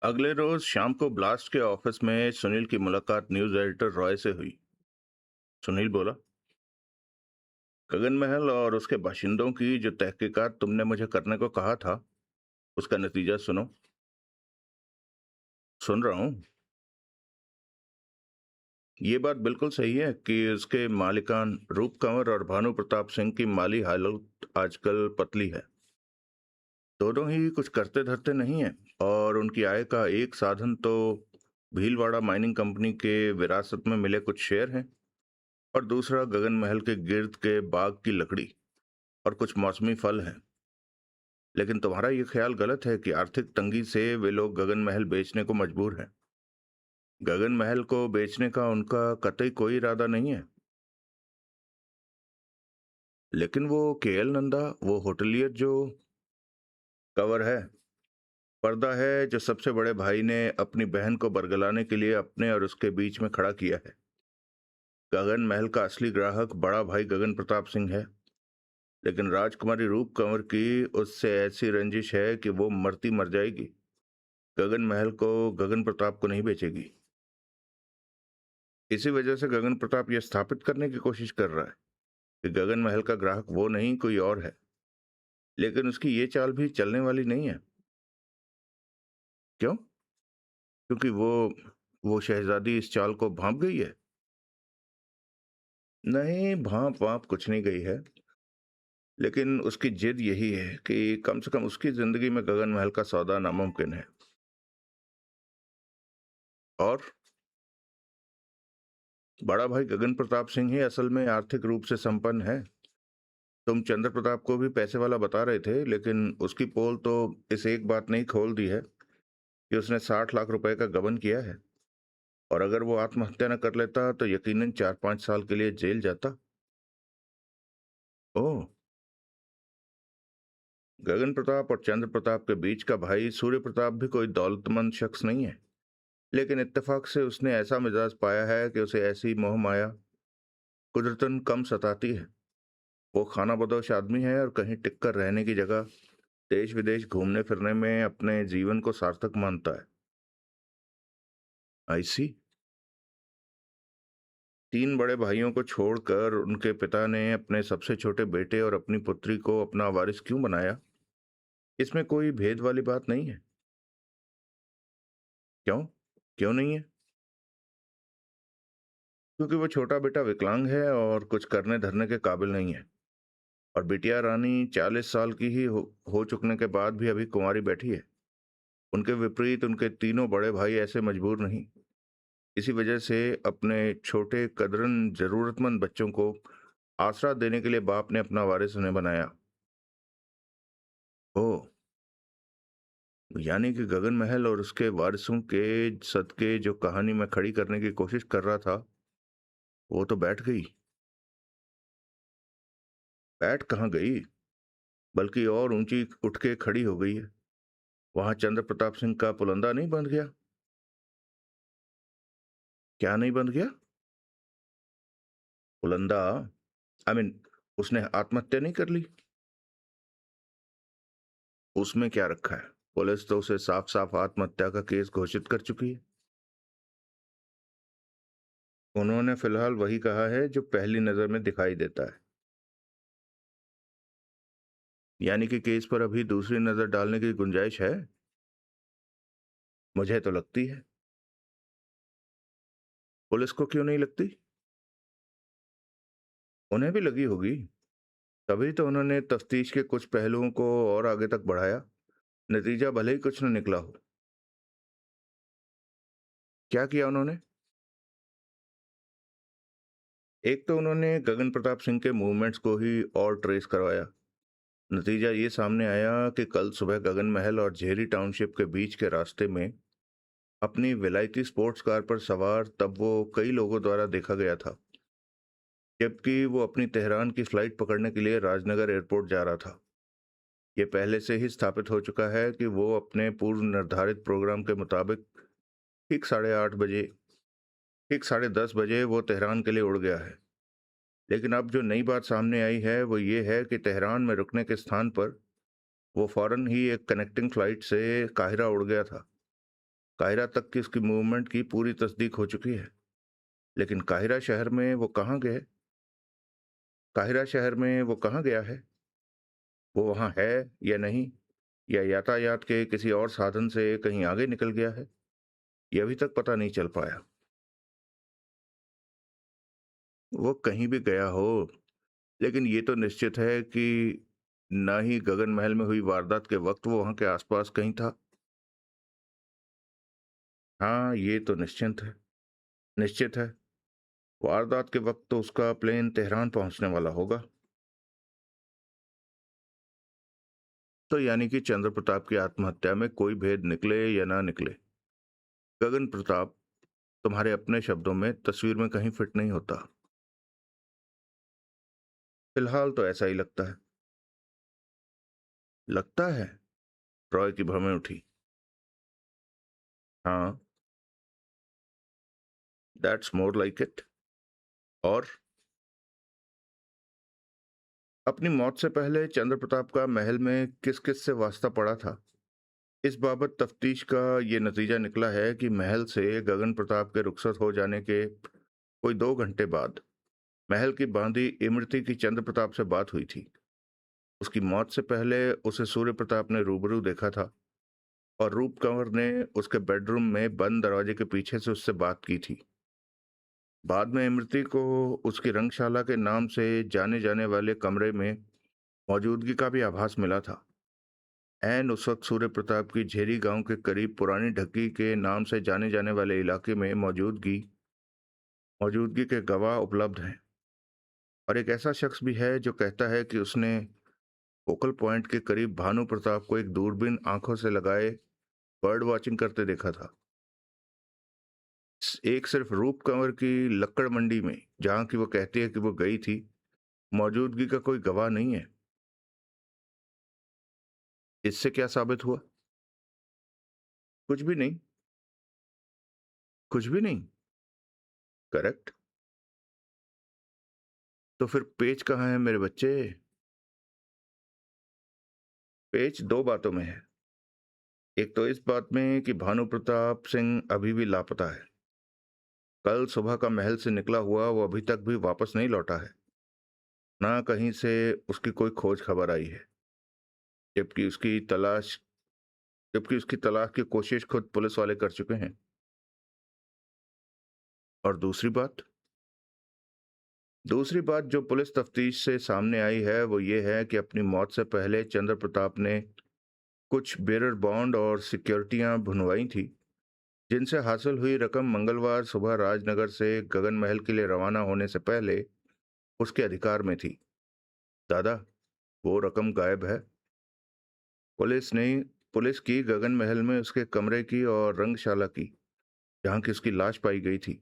अगले रोज शाम को ब्लास्ट के ऑफिस में सुनील की मुलाकात न्यूज एडिटर रॉय से हुई। सुनील बोला, गगन महल और उसके बाशिंदों की जो तहकीकात तुमने मुझे करने को कहा था, उसका नतीजा सुनो। सुन रहा हूँ। ये बात बिल्कुल सही है कि उसके मालिकान रूप कंवर और भानु प्रताप सिंह की माली हालत आजकल पतली है। दोनों ही कुछ करते धरते नहीं है और उनकी आय का एक साधन तो भीलवाड़ा माइनिंग कंपनी के विरासत में मिले कुछ शेयर हैं, और दूसरा गगन महल के गिर्द के बाग की लकड़ी और कुछ मौसमी फल हैं। लेकिन तुम्हारा ये ख्याल गलत है कि आर्थिक तंगी से वे लोग गगन महल बेचने को मजबूर हैं। गगन महल को बेचने का उनका कतई कोई इरादा नहीं है। लेकिन वो केएल नंदा, वो होटलियर जो कवर है, पर्दा है जो सबसे बड़े भाई ने अपनी बहन को बरगलाने के लिए अपने और उसके बीच में खड़ा किया है। गगन महल का असली ग्राहक बड़ा भाई गगन प्रताप सिंह है। लेकिन राजकुमारी रूप कंवर की उससे ऐसी रंजिश है कि वो मरती मर जाएगी, गगन महल को गगन प्रताप को नहीं बेचेगी। इसी वजह से गगन प्रताप यह स्थापित करने की कोशिश कर रहा है कि गगन महल का ग्राहक वो नहीं कोई और है। लेकिन उसकी ये चाल भी चलने वाली नहीं है। क्यों? क्योंकि वो शहजादी इस चाल को भांप गई है। नहीं, भांप वाप कुछ नहीं गई है। लेकिन उसकी जिद यही है कि कम से कम उसकी जिंदगी में गगन महल का सौदा नामुमकिन है। और बड़ा भाई गगन प्रताप सिंह ही असल में आर्थिक रूप से संपन्न है। तुम चंद्र प्रताप को भी पैसे वाला बता रहे थे, लेकिन उसकी पोल तो इस एक बात नहीं खोल दी है कि उसने 60 लाख रुपए का गबन किया है। और अगर वो आत्महत्या न कर लेता तो यकीनन 4-5 साल के लिए जेल जाता। ओह। गगन प्रताप और चंद्र प्रताप के बीच का भाई सूर्य प्रताप भी कोई दौलतमंद शख्स नहीं है। लेकिन इत्तेफाक से उसने ऐसा मिजाज पाया है कि उसे ऐसी मोह माया कुदरतन कम सताती है। वो खाना बदोश आदमी है और कहीं टिक कर रहने की जगह देश विदेश घूमने फिरने में अपने जीवन को सार्थक मानता है। आई सी। 3 बड़े भाइयों को छोड़कर उनके पिता ने अपने सबसे छोटे बेटे और अपनी पुत्री को अपना वारिस क्यों बनाया? इसमें कोई भेद वाली बात नहीं है। क्यों? क्यों नहीं है? क्योंकि वो छोटा बेटा विकलांग है और कुछ करने धरने के काबिल नहीं है। और बिटिया रानी 40 साल की ही हो चुकने के बाद भी अभी कुंवारी बैठी है। उनके विपरीत उनके तीनों बड़े भाई ऐसे मजबूर नहीं। इसी वजह से अपने छोटे कदरन जरूरतमंद बच्चों को आसरा देने के लिए बाप ने अपना वारिस उन्हें बनाया। ओह। यानी कि गगन महल और उसके वारिसों के सदके जो कहानी में खड़ी करने की कोशिश कर रहा था, वो तो बैठ गई। बैठ कहाँ गई, बल्कि और ऊंची उठ के खड़ी हो गई है। वहां चंद्र प्रताप सिंह का पुलंदा नहीं बंध गया? क्या नहीं बंध गया? पुलंदा, आई मीन, उसने आत्महत्या नहीं कर ली? उसमें क्या रखा है? पुलिस तो उसे साफ साफ आत्महत्या का केस घोषित कर चुकी है। उन्होंने फिलहाल वही कहा है जो पहली नजर में दिखाई देता है। यानी कि केस पर अभी दूसरी नजर डालने की गुंजाइश है। मुझे तो लगती है। पुलिस को क्यों नहीं लगती? उन्हें भी लगी होगी। तभी तो उन्होंने तफ्तीश के कुछ पहलुओं को और आगे तक बढ़ाया। नतीजा भले ही कुछ न निकला हो। क्या किया उन्होंने? एक तो उन्होंने गगन प्रताप सिंह के मूवमेंट्स को ही और ट्रेस करवाया। नतीजा ये सामने आया कि कल सुबह गगन महल और झेरी टाउनशिप के बीच के रास्ते में अपनी विलायती स्पोर्ट्स कार पर सवार तब वो कई लोगों द्वारा देखा गया था, जबकि वो अपनी तेहरान की फ्लाइट पकड़ने के लिए राजनगर एयरपोर्ट जा रहा था। ये पहले से ही स्थापित हो चुका है कि वो अपने पूर्व निर्धारित प्रोग्राम के मुताबिक ठीक 8:30 बजे, ठीक 10:30 बजे वो तेहरान के लिए उड़ गया है। लेकिन अब जो नई बात सामने आई है वो ये है कि तेहरान में रुकने के स्थान पर वो फौरन ही एक कनेक्टिंग फ्लाइट से काहिरा उड़ गया था। काहिरा तक की उसकी मूवमेंट की पूरी तस्दीक हो चुकी है। लेकिन काहिरा शहर में वो कहाँ गए? काहिरा शहर में वो कहाँ गया है? वो वहाँ है या नहीं? या यातायात के किसी और साधन से कहीं आगे निकल गया है? ये अभी तक पता नहीं चल पाया। वो कहीं भी गया हो, लेकिन ये तो निश्चित है कि ना ही गगन महल में हुई वारदात के वक्त वो वहां के आसपास कहीं था। हाँ, ये तो निश्चित है। वारदात के वक्त तो उसका प्लेन तेहरान पहुंचने वाला होगा। तो यानी कि चंद्र प्रताप की आत्महत्या में कोई भेद निकले या ना निकले, गगन प्रताप तुम्हारे अपने शब्दों में तस्वीर में कहीं फिट नहीं होता। फिलहाल तो ऐसा ही लगता है। लगता है? रॉय की भौहें उठी। हाँ, दैट्स मोर लाइक इट। और अपनी मौत से पहले चंद्र प्रताप का महल में किस किस से वास्ता पड़ा था? इस बाबत तफ्तीश का ये नतीजा निकला है कि महल से गगन प्रताप के रुखसत हो जाने के कोई 2 घंटे बाद महल की बांदी इमरती की चंद्र प्रताप से बात हुई थी। उसकी मौत से पहले उसे सूर्य प्रताप ने रूबरू देखा था और रूप कंवर ने उसके बेडरूम में बंद दरवाजे के पीछे से उससे बात की थी। बाद में इमरती को उसकी रंगशाला के नाम से जाने जाने वाले कमरे में मौजूदगी का भी आभास मिला था। एन उस वक्त सूर्य प्रताप की झेरी गांव के करीब पुरानी ढक्की के नाम से जाने जाने वाले इलाके में मौजूदगी मौजूदगी के गवाह उपलब्ध हैं। और एक ऐसा शख्स भी है जो कहता है कि उसने फोकल पॉइंट के करीब भानु प्रताप को एक दूरबीन आंखों से लगाए बर्ड वॉचिंग करते देखा था। एक सिर्फ रूप कंवर की लक्कड़ मंडी में, जहां की वो कहती है कि वो गई थी, मौजूदगी का कोई गवाह नहीं है। इससे क्या साबित हुआ? कुछ भी नहीं। कुछ भी नहीं। करेक्ट। तो फिर पेच कहाँ है मेरे बच्चे? पेच दो बातों में है। एक तो इस बात में कि भानु प्रताप सिंह अभी भी लापता है। कल सुबह का महल से निकला हुआ वो अभी तक भी वापस नहीं लौटा है। ना कहीं से उसकी कोई खोज खबर आई है। जबकि उसकी तलाश जबकि उसकी तलाश की कोशिश खुद पुलिस वाले कर चुके हैं। और दूसरी बात जो पुलिस तफ्तीश से सामने आई है वो ये है कि अपनी मौत से पहले चंद्र प्रताप ने कुछ बेरर बॉन्ड और सिक्योरिटियां भुनवाई थी, जिनसे हासिल हुई रकम मंगलवार सुबह राजनगर से गगन महल के लिए रवाना होने से पहले उसके अधिकार में थी। दादा, वो रकम गायब है। पुलिस ने पुलिस की गगन महल में उसके कमरे की और रंगशाला की, जहां की उसकी लाश पाई गई थी,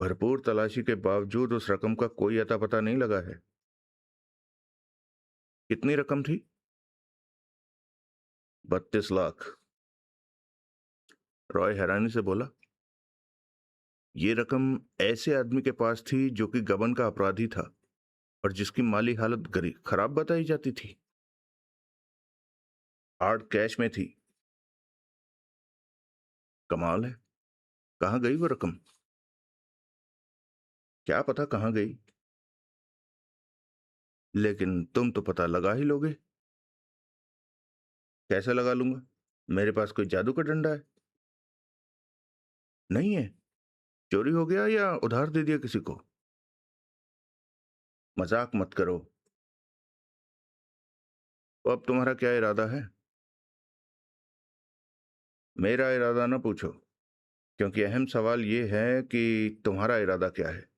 भरपूर तलाशी के बावजूद उस रकम का कोई अता पता नहीं लगा है। कितनी रकम थी? 32 लाख। रॉय हैरानी से बोला। ये रकम ऐसे आदमी के पास थी जो कि गबन का अपराधी था और जिसकी माली हालत गरीब खराब बताई जाती थी। हार्ड कैश में थी। कमाल है। कहाँ गई वो रकम? क्या पता कहाँ गई, लेकिन तुम तो पता लगा ही लोगे। कैसे लगा लूंगा? मेरे पास कोई जादू का डंडा है? नहीं है। चोरी हो गया या उधार दे दिया किसी को? मजाक मत करो। तो अब तुम्हारा क्या इरादा है? मेरा इरादा ना पूछो, क्योंकि अहम सवाल ये है कि तुम्हारा इरादा क्या है।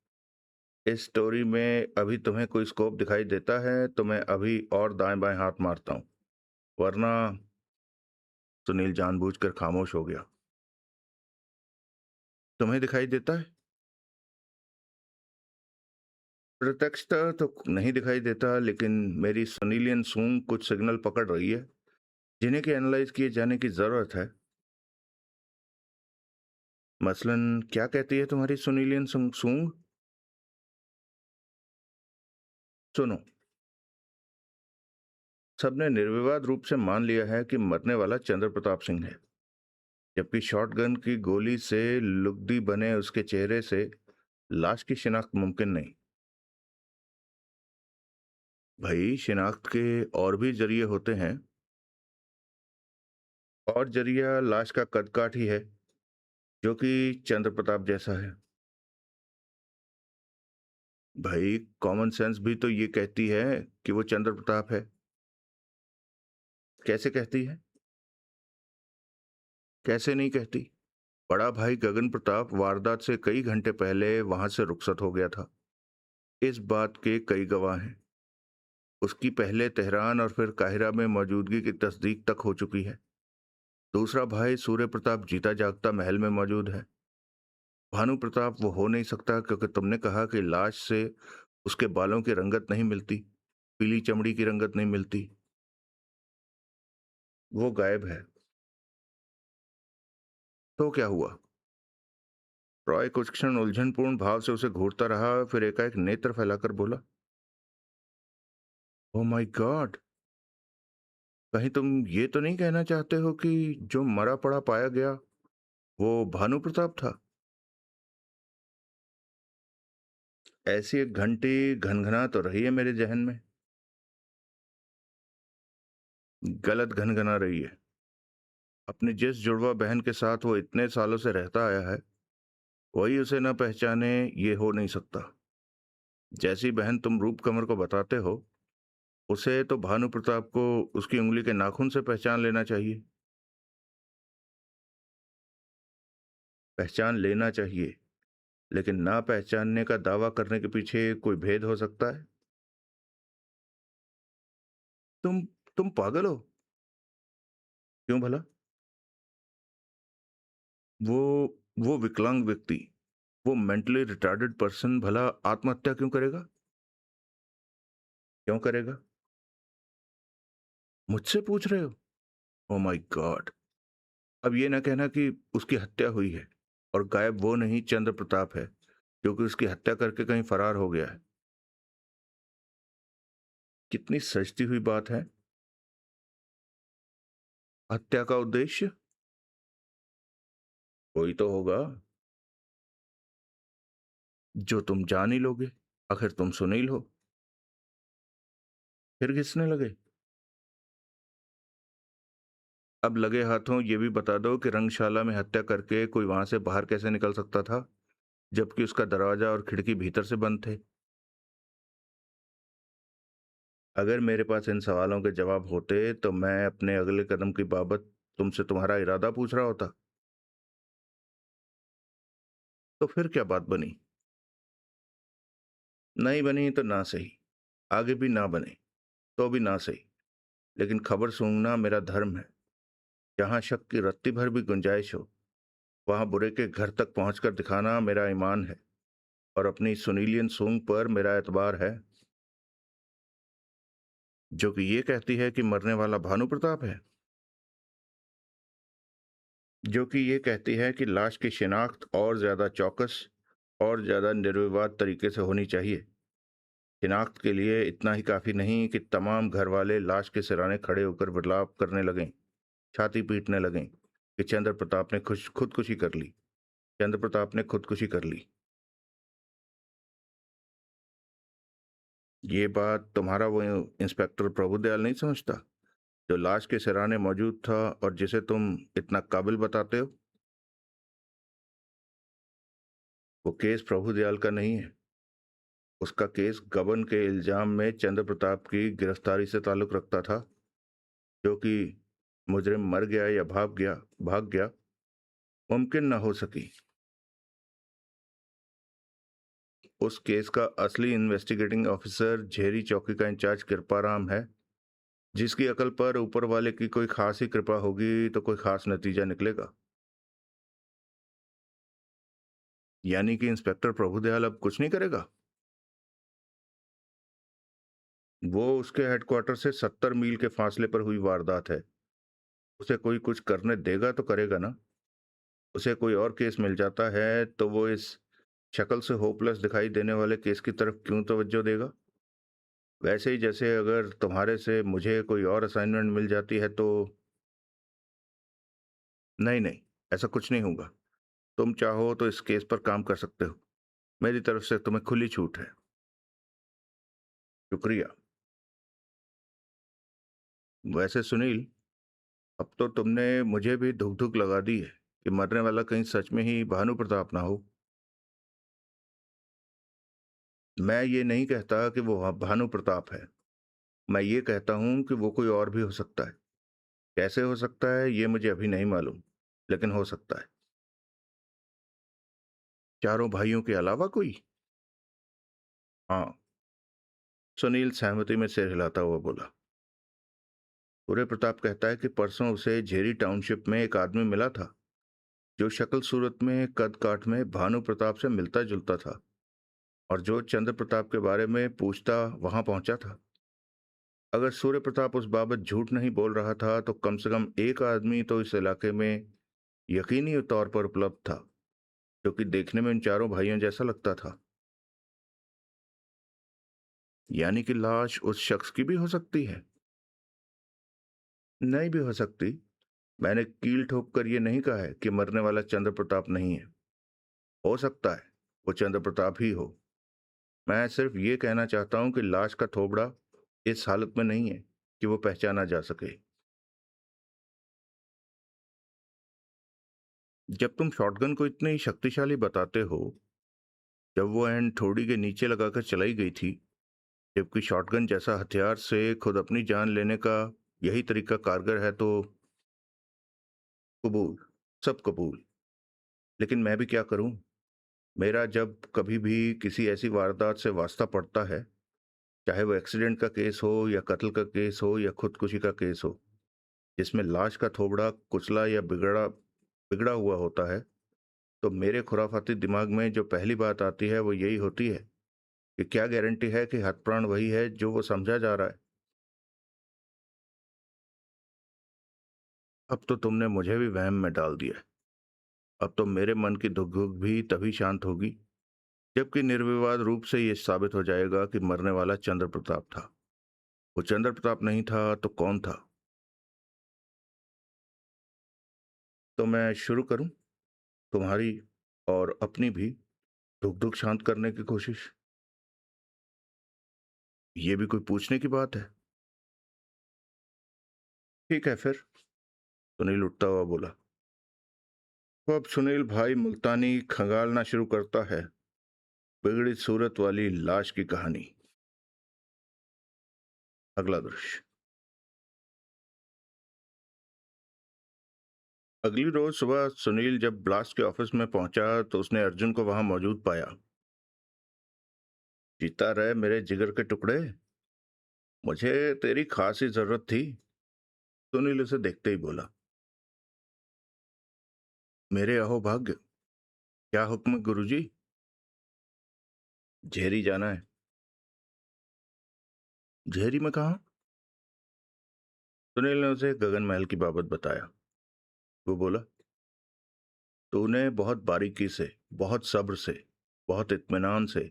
इस स्टोरी में अभी तुम्हें कोई स्कोप दिखाई देता है तो मैं अभी और दाएं बाएं हाथ मारता हूं, वरना। सुनील जानबूझकर खामोश हो गया। तुम्हें दिखाई देता है? प्रत्यक्षतः तो नहीं दिखाई देता, लेकिन मेरी सुनीलियन सूंघ कुछ सिग्नल पकड़ रही है, जिन्हें कि एनालाइज किए जाने की जरूरत है। मसलन क्या कहती है तुम्हारी सुनीलियन सूंघ? सुनो, सबने निर्विवाद रूप से मान लिया है कि मरने वाला चंद्र प्रताप सिंह है। जबकि शॉटगन की गोली से लुगदी बने उसके चेहरे से लाश की शिनाख्त मुमकिन नहीं। भाई, शिनाख्त के और भी जरिए होते हैं। और जरिया लाश का कद काठ ही है, जो कि चंद्र प्रताप जैसा है। भाई, कॉमन सेंस भी तो ये कहती है कि वो चंद्र प्रताप है। कैसे कहती है? कैसे नहीं कहती? बड़ा भाई गगन प्रताप वारदात से कई घंटे पहले वहां से रुखसत हो गया था। इस बात के कई गवाह हैं। उसकी पहले तेहरान और फिर काहिरा में मौजूदगी की तस्दीक तक हो चुकी है। दूसरा भाई सूर्य प्रताप जीता जागता महल में मौजूद है। भानु प्रताप वो हो नहीं सकता, क्योंकि तुमने कहा कि लाश से उसके बालों की रंगत नहीं मिलती, पीली चमड़ी की रंगत नहीं मिलती। वो गायब है। तो क्या हुआ? रॉय कुछ क्षण उलझनपूर्ण भाव से उसे घूरता रहा, फिर एकाएक नेत्र फैलाकर बोला, ओ माय गॉड! कहीं तुम ये तो नहीं कहना चाहते हो कि जो मरा पड़ा पाया गया वो भानु प्रताप था? ऐसी एक घंटी घनघना तो रही है मेरे जहन में। गलत घनघना रही है। अपनी जिस जुड़वा बहन के साथ वो इतने सालों से रहता आया है, वही उसे न पहचाने, ये हो नहीं सकता। जैसी बहन तुम रूप कमर को बताते हो, उसे तो भानु प्रताप को उसकी उंगली के नाखून से पहचान लेना चाहिए। पहचान लेना चाहिए, लेकिन ना पहचानने का दावा करने के पीछे कोई भेद हो सकता है। तुम तुम पागल हो? क्यों भला? वो वो विकलांग व्यक्ति, वो मेंटली रिटार्डेड पर्सन भला आत्महत्या क्यों करेगा? क्यों करेगा? मुझसे पूछ रहे हो? Oh my God! अब ये ना कहना कि उसकी हत्या हुई है और गायब वो नहीं, चंद्र प्रताप है, जो कि उसकी हत्या करके कहीं फरार हो गया है। कितनी सजती हुई बात है। हत्या का उद्देश्य कोई तो होगा, जो तुम जान ही लोगे। आखिर तुम सुनील हो। फिर घिसने लगे। अब लगे हाथों ये भी बता दो कि रंगशाला में हत्या करके कोई वहां से बाहर कैसे निकल सकता था, जबकि उसका दरवाजा और खिड़की भीतर से बंद थे? अगर मेरे पास इन सवालों के जवाब होते तो मैं अपने अगले कदम की बाबत तुमसे तुम्हारा इरादा पूछ रहा होता। तो फिर क्या बात बनी? नहीं बनी तो ना सही, आगे भी ना बने तो भी ना सही, लेकिन खबर सूंघना मेरा धर्म है। जहां शक की रत्ती भर भी गुंजाइश हो, वहां बुरे के घर तक पहुंचकर दिखाना मेरा ईमान है, और अपनी सुनीलियन सूंघ पर मेरा एतबार है, जो कि ये कहती है कि मरने वाला भानु प्रताप है। जो कि ये कहती है कि लाश की शिनाख्त और ज्यादा चौकस और ज्यादा निर्विवाद तरीके से होनी चाहिए। शिनाख्त के लिए इतना ही काफी नहीं कि तमाम घर वाले लाश के सिराने खड़े होकर विलाप करने लगें, छाती पीटने लगें कि चंद्र प्रताप ने खुदकुशी कर ली। चंद्र प्रताप ने खुदकुशी कर ली। ये बात तुम्हारा वो इंस्पेक्टर प्रभुदयाल नहीं समझता, जो लाश के सिराने मौजूद था और जिसे तुम इतना काबिल बताते हो। वो केस प्रभुदयाल का नहीं है। उसका केस गबन के इल्जाम में चंद्र प्रताप की गिरफ्तारी से ताल्लुक रखता था, जो कि मुजरिम मर गया या भाग गया मुमकिन न हो सकी। उस केस का असली इन्वेस्टिगेटिंग ऑफिसर झेरी चौकी का इंचार्ज कृपाराम है, जिसकी अकल पर ऊपर वाले की कोई खास ही कृपा होगी तो कोई खास नतीजा निकलेगा। यानी कि इंस्पेक्टर प्रभुदयाल अब कुछ नहीं करेगा? वो उसके हेडक्वार्टर से 70 मील के फासले पर हुई वारदात है। उसे कोई कुछ करने देगा तो करेगा ना। उसे कोई और केस मिल जाता है तो वो इस शक्ल से होपलेस दिखाई देने वाले केस की तरफ क्यों तवज्जो देगा? वैसे ही जैसे अगर तुम्हारे से मुझे कोई और असाइनमेंट मिल जाती है तो। नहीं नहीं, ऐसा कुछ नहीं होगा। तुम चाहो तो इस केस पर काम कर सकते हो। मेरी तरफ से तुम्हें खुली छूट है। शुक्रिया। वैसे सुनील, अब तो तुमने मुझे भी धुक धुक लगा दी है कि मरने वाला कहीं सच में ही भानु प्रताप ना हो। मैं ये नहीं कहता कि वो भानु प्रताप है। मैं ये कहता हूं कि वो कोई और भी हो सकता है। कैसे हो सकता है ये मुझे अभी नहीं मालूम, लेकिन हो सकता है। चारों भाइयों के अलावा कोई? हाँ। सुनील सहमति में सिर हिलाता हुआ बोला। सूर्य प्रताप कहता है कि परसों उसे झेरी टाउनशिप में एक आदमी मिला था जो शक्ल सूरत में, कद काठ में भानु प्रताप से मिलता जुलता था, और जो चंद्र प्रताप के बारे में पूछता वहां पहुंचा था। अगर सूर्य प्रताप उस बाबत झूठ नहीं बोल रहा था तो कम से कम एक आदमी तो इस इलाके में यकीनी तौर पर उपलब्ध था, जो कि देखने में इन चारों भाइयों जैसा लगता था। यानी कि लाश उस शख्स की भी हो सकती है? नहीं भी हो सकती। मैंने कील ठोक कर यह नहीं कहा है कि मरने वाला चंद्र प्रताप नहीं है। हो सकता है वो चंद्र प्रताप ही हो। मैं सिर्फ ये कहना चाहता हूं कि लाश का थोबड़ा इस हालत में नहीं है कि वो पहचाना जा सके। जब तुम शॉटगन को इतनी शक्तिशाली बताते हो, जब वो एंड थोड़ी के नीचे लगाकर चलाई गई थी, जबकि शॉटगन जैसा हथियार से खुद अपनी जान लेने का यही तरीका कारगर है, तो कबूल, सब कबूल। लेकिन मैं भी क्या करूं? मेरा जब कभी भी किसी ऐसी वारदात से वास्ता पड़ता है, चाहे वो एक्सीडेंट का केस हो या कत्ल का केस हो या खुदकुशी का केस हो, जिसमें लाश का थोबड़ा कुचला या बिगड़ा बिगड़ा हुआ होता है, तो मेरे खुराफाती दिमाग में जो पहली बात आती है वो यही होती है कि क्या गारंटी है कि हतप्राण वही है जो वो समझा जा रहा है। अब तो तुमने मुझे भी वहम में डाल दिया। अब तो मेरे मन की धुक धुक भी तभी शांत होगी जबकि निर्विवाद रूप से ये साबित हो जाएगा कि मरने वाला चंद्र प्रताप था। वो चंद्र प्रताप नहीं था तो कौन था? तो मैं शुरू करूं तुम्हारी और अपनी भी धुक धुक शांत करने की कोशिश? ये भी कोई पूछने की बात है? ठीक है फिर, सुनील उठता हुआ बोला। तो अब सुनील भाई मुल्तानी खंगालना शुरू करता है बिगड़ी सूरत वाली लाश की कहानी। अगला दृश्य। अगली रोज सुबह सुनील जब ब्लास्ट के ऑफिस में पहुंचा तो उसने अर्जुन को वहां मौजूद पाया। जीता रहे मेरे जिगर के टुकड़े, मुझे तेरी खासी जरूरत थी। सुनील उसे देखते ही बोला। मेरे अहोभाग्य, क्या हुक्म गुरुजी? झेरी जाना है। झेरी में कहा? सुनील ने उसे गगन महल की बाबत बताया। वो बोला, तूने बहुत बारीकी से, बहुत सब्र से, बहुत इत्मीनान से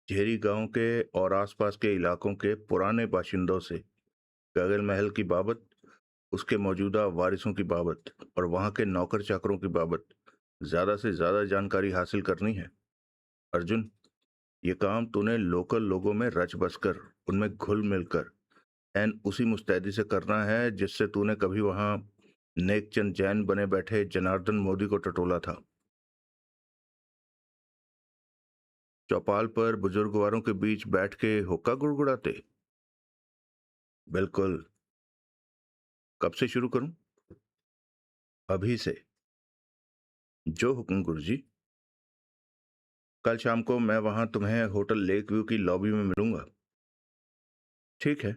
झेरी गांव के और आसपास के इलाकों के पुराने बाशिंदों से गगन महल की बाबत, उसके मौजूदा वारिसों की बाबत और वहां के नौकर चाकरों की बाबत ज्यादा से ज्यादा जानकारी हासिल करनी है। अर्जुन, ये काम तूने लोकल लोगों में रच बसकर, उनमें घुल मिलकर एन उसी मुस्तैदी से करना है जिससे तूने कभी वहां नेकचंद जैन बने बैठे जनार्दन मोदी को टटोला था। चौपाल पर बुजुर्गवारों के बीच बैठ के हुक्का गुड़गुड़ाते। बिल्कुल। कब से शुरू करूं? अभी से। जो हुक्म गुरुजी। कल शाम को मैं वहां तुम्हें होटल लेक व्यू की लॉबी में मिलूंगा। ठीक है।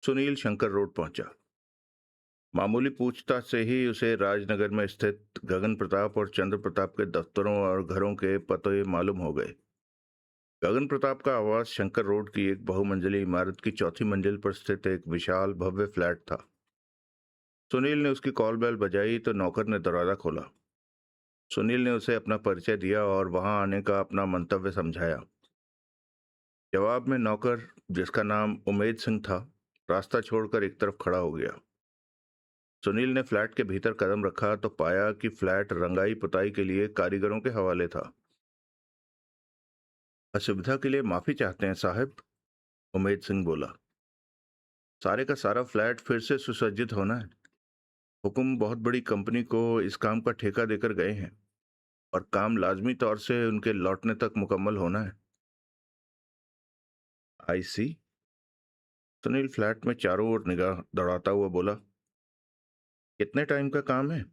सुनील शंकर रोड पहुंचा। मामूली पूछताछ से ही उसे राजनगर में स्थित गगन प्रताप और चंद्र प्रताप के दफ्तरों और घरों के पते मालूम हो गए। गगन प्रताप का आवास शंकर रोड की एक बहुमंजिली इमारत की चौथी मंजिल पर स्थित एक विशाल भव्य फ्लैट था। सुनील ने उसकी कॉल बेल बजाई तो नौकर ने दरवाजा खोला। सुनील ने उसे अपना परिचय दिया और वहां आने का अपना मंतव्य समझाया। जवाब में नौकर, जिसका नाम उमेद सिंह था, रास्ता छोड़कर एक तरफ खड़ा हो गया। सुनील ने फ्लैट के भीतर कदम रखा तो पाया कि फ्लैट रंगाई पुताई के लिए कारीगरों के हवाले था। असुविधा के लिए माफी चाहते हैं साहब, उमेद सिंह बोला। सारे का सारा फ्लैट फिर से सुसज्जित होना है। हुकुम बहुत बड़ी कंपनी को इस काम का ठेका देकर गए हैं और काम लाजमी तौर से उनके लौटने तक मुकम्मल होना है। आई सी। सुनील फ्लैट में चारों ओर निगाह दौड़ाता हुआ बोला, कितने टाइम का काम है?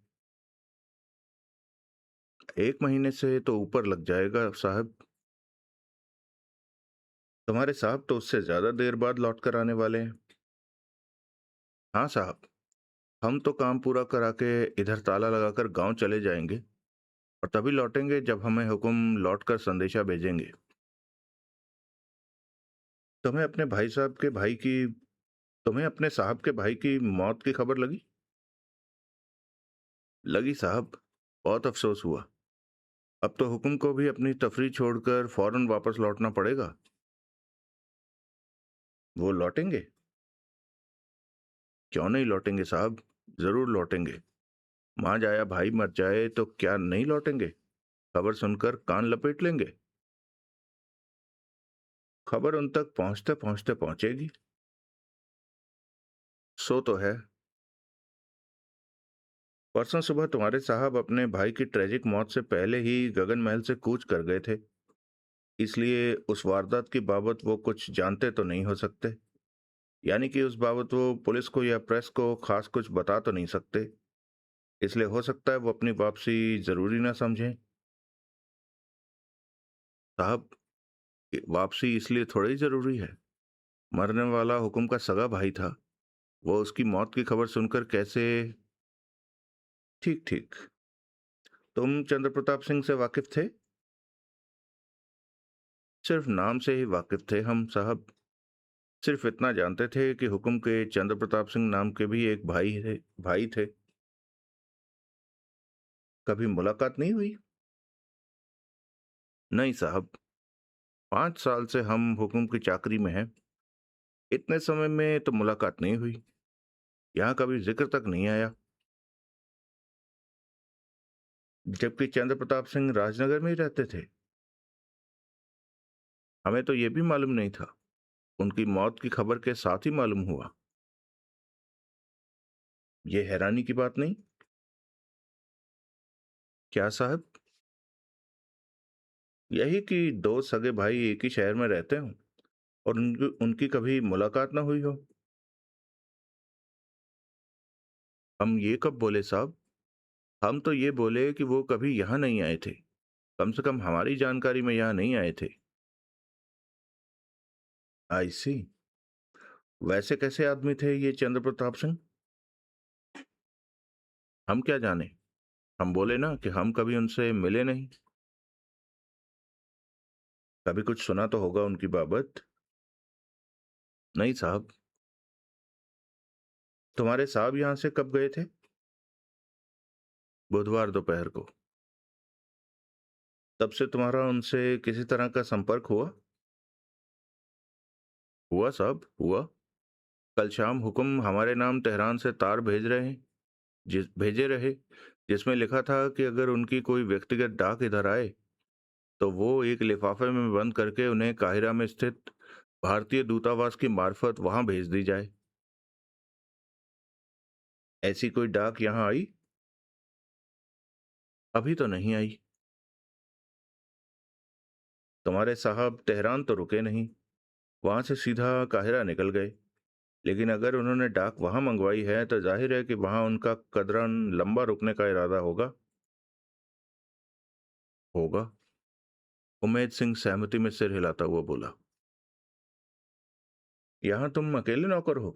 1 महीने से तो ऊपर लग जाएगा साहब। तुम्हारे साहब तो उससे ज्यादा देर बाद लौट कर आने वाले हैं। हाँ साहब, हम तो काम पूरा करा के इधर ताला लगाकर गांव चले जाएंगे और तभी लौटेंगे जब हमें हुकुम लौटकर संदेशा भेजेंगे। तुम्हें अपने भाई साहब के भाई की तुम्हें अपने साहब के भाई की मौत की खबर लगी? लगी साहब, बहुत अफसोस हुआ। अब तो हुकुम को भी अपनी तफरी छोड़कर फौरन वापस लौटना पड़ेगा। वो लौटेंगे? क्यों नहीं लौटेंगे साहब, जरूर लौटेंगे। मां जाया भाई मर जाए तो क्या नहीं लौटेंगे? खबर सुनकर कान लपेट लेंगे। खबर उन तक पहुंचते पहुंचते पहुंचेगी। सो तो है। परसों सुबह तुम्हारे साहब अपने भाई की ट्रेजिक मौत से पहले ही गगन महल से कूच कर गए थे, इसलिए उस वारदात की बाबत वो कुछ जानते तो नहीं हो सकते। यानी कि उस बाबत वो पुलिस को या प्रेस को खास कुछ बता तो नहीं सकते। इसलिए हो सकता है वो अपनी वापसी जरूरी ना समझें। साहब, वापसी इसलिए थोड़ी ही जरूरी है। मरने वाला हुकुम का सगा भाई था। वो उसकी मौत की खबर सुनकर कैसे? ठीक ठीक। तुम चंद्र प्रताप सिंह से वाकिफ थे? सिर्फ नाम से ही वाकिफ थे हम साहब। सिर्फ इतना जानते थे कि हुकुम के चंद्र प्रताप सिंह नाम के भी एक भाई थे। कभी मुलाकात नहीं हुई? नहीं साहब, 5 साल से हम हुकुम की चाकरी में हैं। इतने समय में तो मुलाकात नहीं हुई। यहाँ कभी जिक्र तक नहीं आया। जबकि चंद्र प्रताप सिंह राजनगर में ही रहते थे। हमें तो यह भी मालूम नहीं था। उनकी मौत की खबर के साथ ही मालूम हुआ। यह हैरानी की बात नहीं? क्या साहब? यही कि दो सगे भाई एक ही शहर में रहते हों और उनकी उनकी कभी मुलाकात ना हुई हो। हम ये कब बोले साहब? हम तो ये बोले कि वो कभी यहाँ नहीं आए थे। कम से कम हमारी जानकारी में यहाँ नहीं आए थे। आई सी। वैसे कैसे आदमी थे ये चंद्र प्रताप सिंह? हम क्या जाने। हम बोले ना कि हम कभी उनसे मिले नहीं। कभी कुछ सुना तो होगा उनकी बाबत? नहीं साहब। तुम्हारे साहब यहाँ से कब गए थे? बुधवार दोपहर को। तब से तुम्हारा उनसे किसी तरह का संपर्क हुआ? हुआ साहब, हुआ। कल शाम हुकुम हमारे नाम तेहरान से तार भेजे रहे, जिसमें लिखा था कि अगर उनकी कोई व्यक्तिगत डाक इधर आए तो वो एक लिफाफे में बंद करके उन्हें काहिरा में स्थित भारतीय दूतावास की मार्फत वहां भेज दी जाए। ऐसी कोई डाक यहाँ आई? अभी तो नहीं आई। तुम्हारे साहब तेहरान तो रुके नहीं, वहां से सीधा काहिरा निकल गए। लेकिन अगर उन्होंने डाक वहां मंगवाई है तो जाहिर है कि वहां उनका कदरन लंबा रुकने का इरादा होगा। होगा। उमेद सिंह सहमति में सिर हिलाता हुआ बोला। यहां तुम अकेले नौकर हो?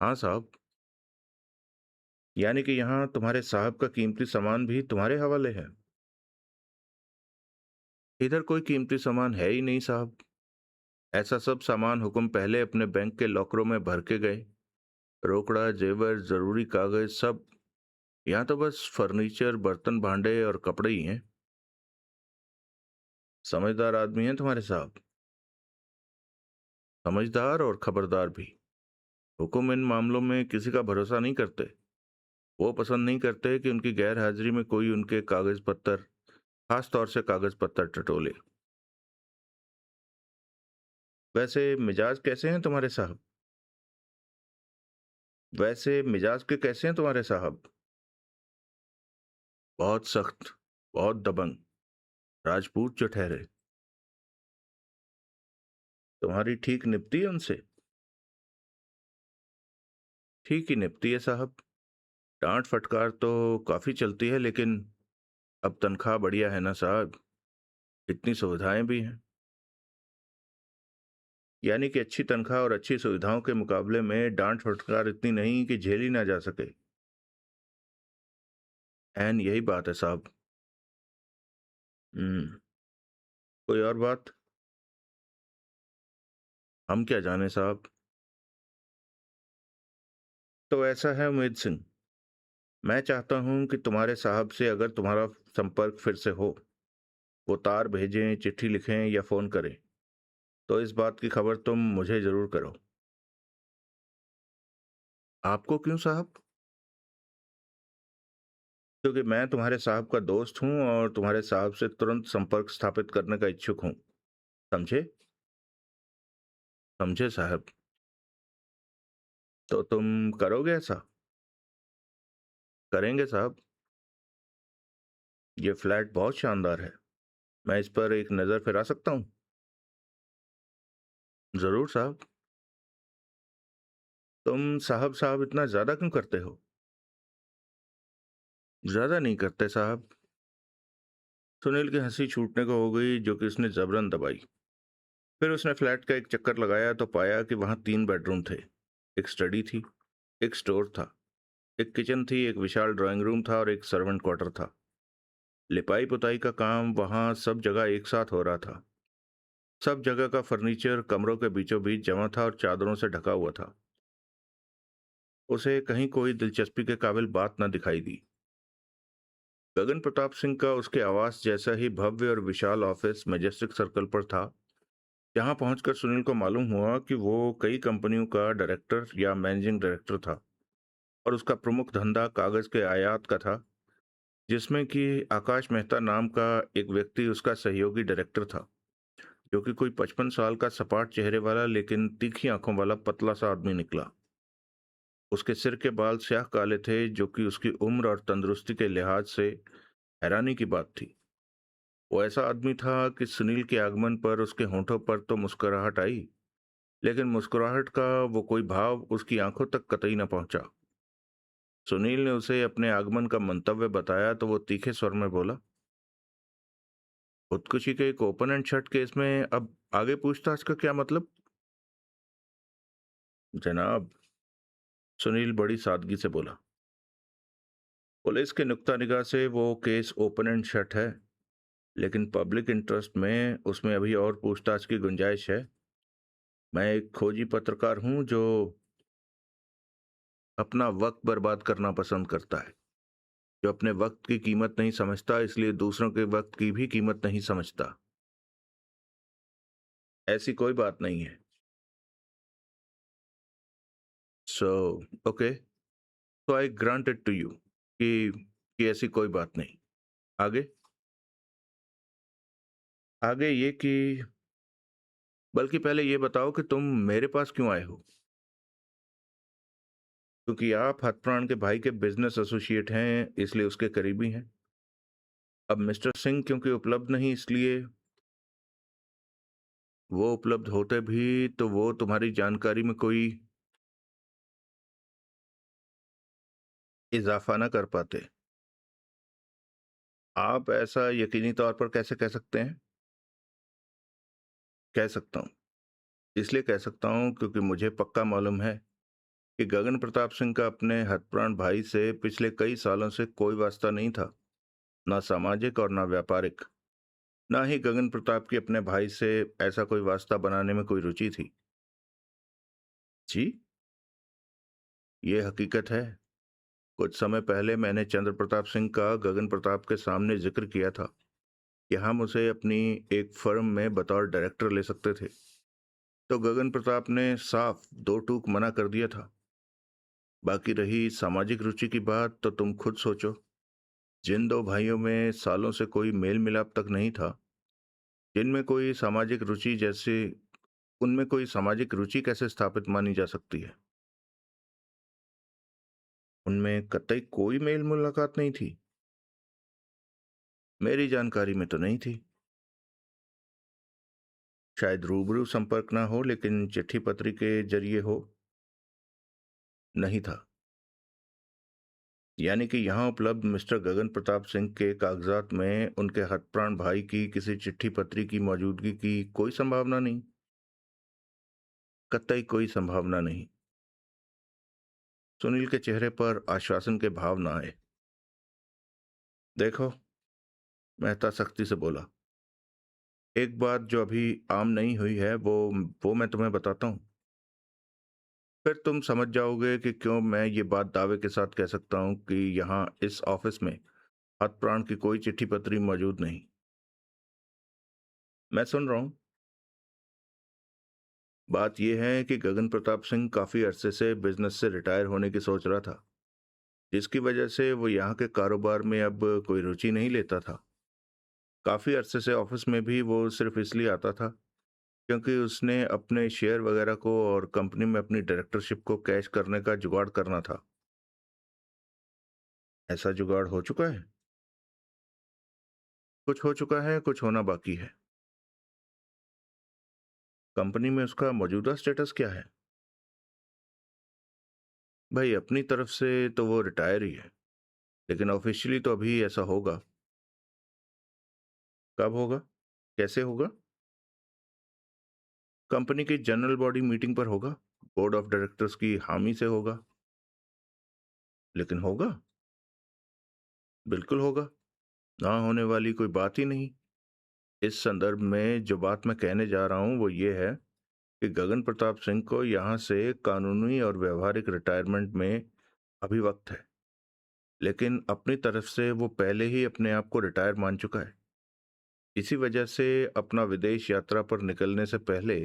हाँ साहब। यानी कि यहाँ तुम्हारे साहब का कीमती सामान भी तुम्हारे हवाले है? इधर कोई कीमती सामान है ही नहीं साहब। ऐसा सब सामान हुकुम पहले अपने बैंक के लॉकरों में भर के गए। रोकड़ा, जेवर, जरूरी कागज सब। यहाँ तो बस फर्नीचर, बर्तन भांडे और कपड़े ही हैं। समझदार आदमी हैं तुम्हारे साहब। समझदार और खबरदार भी। हुकुम इन मामलों में किसी का भरोसा नहीं करते। वो पसंद नहीं करते कि उनकी गैर हाजिरी में कोई उनके कागज पत्तर, खास तौर से कागज पत्तर टटोले। वैसे मिजाज कैसे हैं तुम्हारे साहब? वैसे मिजाज के कैसे हैं तुम्हारे साहब? बहुत सख्त, बहुत दबंग, राजपूत जो ठहरे। तुम्हारी ठीक निपटी है उनसे? ठीक ही निपटी है साहब। डांट फटकार तो काफी चलती है, लेकिन अब तनख्वाह बढ़िया है ना साहब, इतनी सुविधाएं भी हैं। यानी कि अच्छी तनख्वाह और अच्छी सुविधाओं के मुकाबले में डांट फटकार इतनी नहीं कि झेली ना जा सके। एन यही बात है साहब। हम्म। कोई और बात? हम क्या जाने साहब। तो ऐसा है उमेद सिंह, मैं चाहता हूं कि तुम्हारे साहब से अगर तुम्हारा संपर्क फिर से हो, वो तार भेजें, चिट्ठी लिखें या फोन करें, तो इस बात की खबर तुम मुझे जरूर करो। आपको क्यों साहब? क्योंकि मैं तुम्हारे साहब का दोस्त हूं और तुम्हारे साहब से तुरंत संपर्क स्थापित करने का इच्छुक हूं। समझे? समझे साहब। तो तुम करोगे ऐसा? करेंगे साहब। ये फ्लैट बहुत शानदार है, मैं इस पर एक नज़र फिरा सकता हूँ? जरूर साहब। तुम साहब साहब इतना ज्यादा क्यों करते हो? ज्यादा नहीं करते साहब। सुनील की हंसी छूटने को हो गई, जो कि उसने जबरन दबाई। फिर उसने फ्लैट का एक चक्कर लगाया तो पाया कि वहां 3 बेडरूम थे। एक स्टडी थी, एक स्टोर था, एक किचन थी, एक विशाल ड्राइंग रूम था और एक सर्वेंट क्वार्टर था। लिपाई पुताई का काम वहां सब जगह एक साथ हो रहा था। सब जगह का फर्नीचर कमरों के बीचों बीच जमा था और चादरों से ढका हुआ था। उसे कहीं कोई दिलचस्पी के काबिल बात न दिखाई दी। गगन प्रताप सिंह का उसके आवास जैसा ही भव्य और विशाल ऑफिस मैजेस्टिक सर्कल पर था। जहां पहुंचकर सुनील को मालूम हुआ कि वो कई कंपनियों का डायरेक्टर या मैनेजिंग डायरेक्टर था और उसका प्रमुख धंधा कागज के आयात का था, जिसमें कि आकाश मेहता नाम का एक व्यक्ति उसका सहयोगी डायरेक्टर था, जो कि कोई 55 साल का सपाट चेहरे वाला लेकिन तीखी आंखों वाला पतला सा आदमी निकला। उसके सिर के बाल स्याह काले थे, जो कि उसकी उम्र और तंदुरुस्ती के लिहाज से हैरानी की बात थी। वो ऐसा आदमी था कि सुनील के आगमन पर उसके होंठों पर तो मुस्कुराहट आई, लेकिन मुस्कुराहट का वो कोई भाव उसकी आंखों तक कतई न पहुंचा। सुनील ने उसे अपने आगमन का मंतव्य बताया तो वो तीखे स्वर में बोला, खुदकुशी के एक ओपन एंड शट केस में अब आगे पूछताछ का क्या मतलब? जनाब, सुनील बड़ी सादगी से बोला, पुलिस के नुक्ता निगाह से वो केस ओपन एंड शट है, लेकिन पब्लिक इंटरेस्ट में उसमें अभी और पूछताछ की गुंजाइश है। मैं एक खोजी पत्रकार हूं जो अपना वक्त बर्बाद करना पसंद करता है, जो अपने वक्त की कीमत नहीं समझता, इसलिए दूसरों के वक्त की भी कीमत नहीं समझता। ऐसी कोई बात नहीं है। सो ओके, तो I grant it to you कि ऐसी कोई बात नहीं। आगे? आगे ये कि, बल्कि पहले ये बताओ कि तुम मेरे पास क्यों आए हो? क्योंकि आप हथप्राण के भाई के बिजनेस एसोसिएट हैं, इसलिए उसके करीबी हैं। अब मिस्टर सिंह क्योंकि उपलब्ध नहीं, इसलिए वो उपलब्ध होते भी तो वो तुम्हारी जानकारी में कोई इजाफा ना कर पाते। आप ऐसा यकीनी तौर पर कैसे कह सकते हैं? कह सकता हूँ, इसलिए कह सकता हूँ क्योंकि मुझे पक्का मालूम है कि गगन प्रताप सिंह का अपने हथप्राण भाई से पिछले कई सालों से कोई वास्ता नहीं था, ना सामाजिक और ना व्यापारिक। ना ही गगन प्रताप की अपने भाई से ऐसा कोई वास्ता बनाने में कोई रुचि थी। जी, ये हकीकत है। कुछ समय पहले मैंने चंद्र प्रताप सिंह का गगन प्रताप के सामने जिक्र किया था कि हम उसे अपनी एक फर्म में बतौर डायरेक्टर ले सकते थे। तो गगन प्रताप ने साफ दो टूक मना कर दिया था। बाकी रही सामाजिक रुचि की बात, तो तुम खुद सोचो। जिन दो भाइयों में सालों से कोई मेल मिलाप तक नहीं था, जिनमें कोई सामाजिक रुचि जैसे उनमें कोई सामाजिक रुचि कैसे स्थापित मानी जा सकती है? उनमें कतई कोई मेल मुलाकात नहीं थी। मेरी जानकारी में तो नहीं थी। शायद रूबरू संपर्क ना हो, लेकिन चिट्ठी पत्री के जरिए हो। नहीं था। यानी कि यहाँ उपलब्ध मिस्टर गगन प्रताप सिंह के कागजात में उनके हतप्राण भाई की किसी चिट्ठी पत्री की मौजूदगी की कोई संभावना नहीं। कतई कोई संभावना नहीं। सुनील के चेहरे पर आश्वासन के भाव न आए। देखो, मेहता सख्ती से बोला, एक बात जो अभी आम नहीं हुई है, वो मैं तुम्हें बताता हूँ। फिर तुम समझ जाओगे कि क्यों मैं ये बात दावे के साथ कह सकता हूँ कि यहाँ इस ऑफिस में हतप्राण की कोई चिट्ठी पत्री मौजूद नहीं। मैं सुन रहा हूँ। बात यह है कि गगन प्रताप सिंह काफी अरसे से बिजनेस से रिटायर होने की सोच रहा था, जिसकी वजह से वो यहाँ के कारोबार में अब कोई रुचि नहीं लेता था। काफी अरसे से ऑफिस में भी वो सिर्फ इसलिए आता था क्योंकि उसने अपने शेयर वगैरह को और कंपनी में अपनी डायरेक्टरशिप को कैश करने का जुगाड़ करना था। ऐसा जुगाड़ हो चुका है। कुछ हो चुका है, कुछ होना बाकी है। कंपनी में उसका मौजूदा स्टेटस क्या है? भाई, अपनी तरफ से तो वो रिटायर ही है, लेकिन ऑफिशियली तो अभी ऐसा होगा। कब होगा? कैसे होगा? कंपनी की जनरल बॉडी मीटिंग पर होगा। बोर्ड ऑफ डायरेक्टर्स की हामी से होगा। लेकिन होगा। बिल्कुल होगा। ना होने वाली कोई बात ही नहीं। इस संदर्भ में जो बात मैं कहने जा रहा हूं वो ये है कि गगन प्रताप सिंह को यहां से कानूनी और व्यवहारिक रिटायरमेंट में अभी वक्त है, लेकिन अपनी तरफ से वो पहले ही अपने आप को रिटायर मान चुका है। इसी वजह से अपना विदेश यात्रा पर निकलने से पहले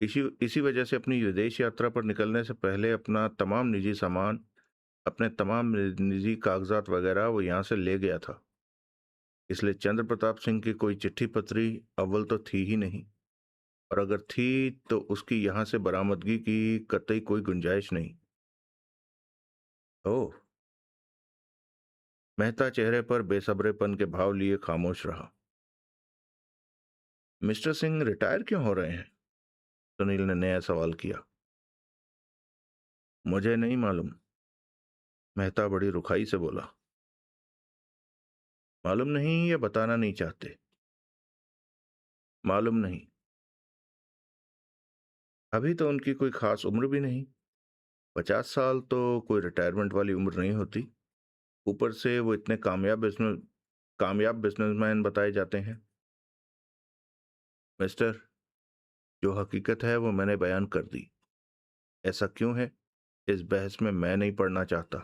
इसी इसी वजह से अपनी विदेश यात्रा पर निकलने से पहले अपना तमाम निजी सामान, अपने तमाम निजी कागजात वगैरह वो यहाँ से ले गया था। इसलिए चंद्र प्रताप सिंह की कोई चिट्ठी पत्री अव्वल तो थी ही नहीं, और अगर थी तो उसकी यहाँ से बरामदगी की कतई कोई गुंजाइश नहीं। ओह। मेहता चेहरे पर बेसब्रेपन के भाव लिए खामोश रहा। मिस्टर सिंह रिटायर क्यों हो रहे हैं? सुनील ने नया सवाल किया। मुझे नहीं मालूम। मेहता बड़ी रुखाई से बोला। मालूम नहीं या बताना नहीं चाहते? मालूम नहीं। अभी तो उनकी कोई खास उम्र भी नहीं। 50 साल तो कोई रिटायरमेंट वाली उम्र नहीं होती। ऊपर से वो इतने कामयाब बिजनेसमैन बताए जाते हैं। मिस्टर, जो हकीकत है वो मैंने बयान कर दी। ऐसा क्यों है, इस बहस में मैं नहीं पड़ना चाहता।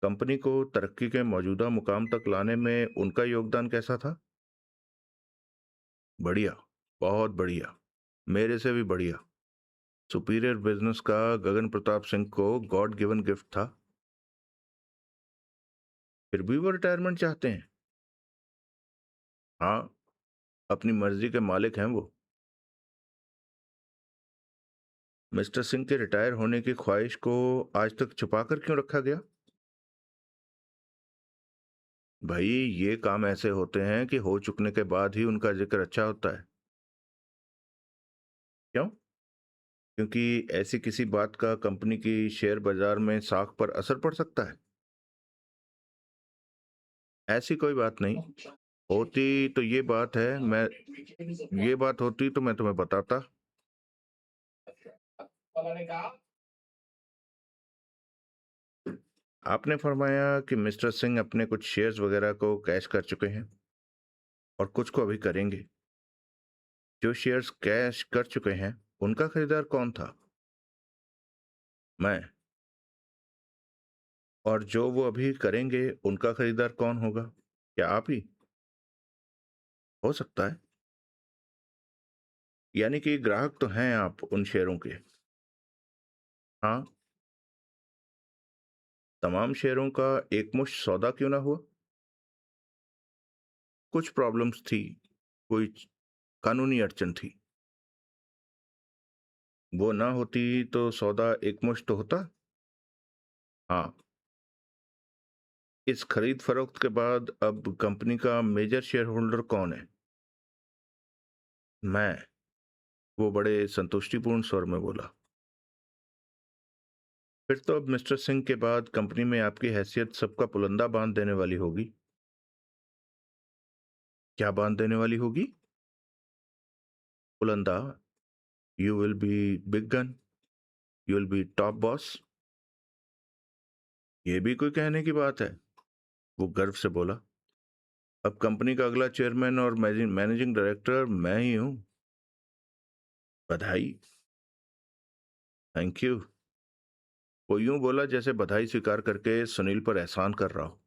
कंपनी को तरक्की के मौजूदा मुकाम तक लाने में उनका योगदान कैसा था? बढ़िया। बहुत बढ़िया। मेरे से भी बढ़िया। सुपीरियर बिजनेस का गगन प्रताप सिंह को गॉड गिवन गिफ्ट था। फिर भी वो रिटायरमेंट चाहते हैं? हाँ, अपनी मर्जी के मालिक हैं वो। मिस्टर सिंह के रिटायर होने की ख्वाहिश को आज तक छुपाकर क्यों रखा गया? भाई, ये काम ऐसे होते हैं कि हो चुकने के बाद ही उनका जिक्र अच्छा होता है। क्यों? क्योंकि ऐसी किसी बात का कंपनी की शेयर बाजार में साख पर असर पड़ सकता है। ऐसी कोई बात नहीं। होती तो ये बात होती तो मैं तुम्हें बताता। आपने फरमाया कि मिस्टर सिंह अपने कुछ शेयर्स वगैरह को कैश कर चुके हैं और कुछ को अभी करेंगे। जो शेयर्स कैश कर चुके हैं उनका खरीदार कौन था? मैं। और जो वो अभी करेंगे उनका खरीदार कौन होगा? क्या आप ही? हो सकता है। यानी कि ग्राहक तो हैं आप उन शेयरों के? हाँ। तमाम शेयरों का एकमुश्त सौदा क्यों ना हुआ? कुछ प्रॉब्लम्स थी, कोई कानूनी अड़चन थी। वो ना होती तो सौदा एकमुश्त होता? हाँ। इस खरीद फरोख्त के बाद अब कंपनी का मेजर शेयर होल्डर कौन है? मैं। वो बड़े संतुष्टिपूर्ण स्वर में बोला। फिर तो अब मिस्टर सिंह के बाद कंपनी में आपकी हैसियत सबका पुलंदा बांध देने वाली होगी। क्या बांध देने वाली होगी? पुलंदा। You will be big gun, you will be top boss. ये भी कोई कहने की बात है? वो गर्व से बोला। अब कंपनी का अगला चेयरमैन और मैनेजिंग डायरेक्टर मैं ही हूं। बधाई। Thank you. वो यूं बोला जैसे बधाई स्वीकार करके सुनील पर एहसान कर रहा हो।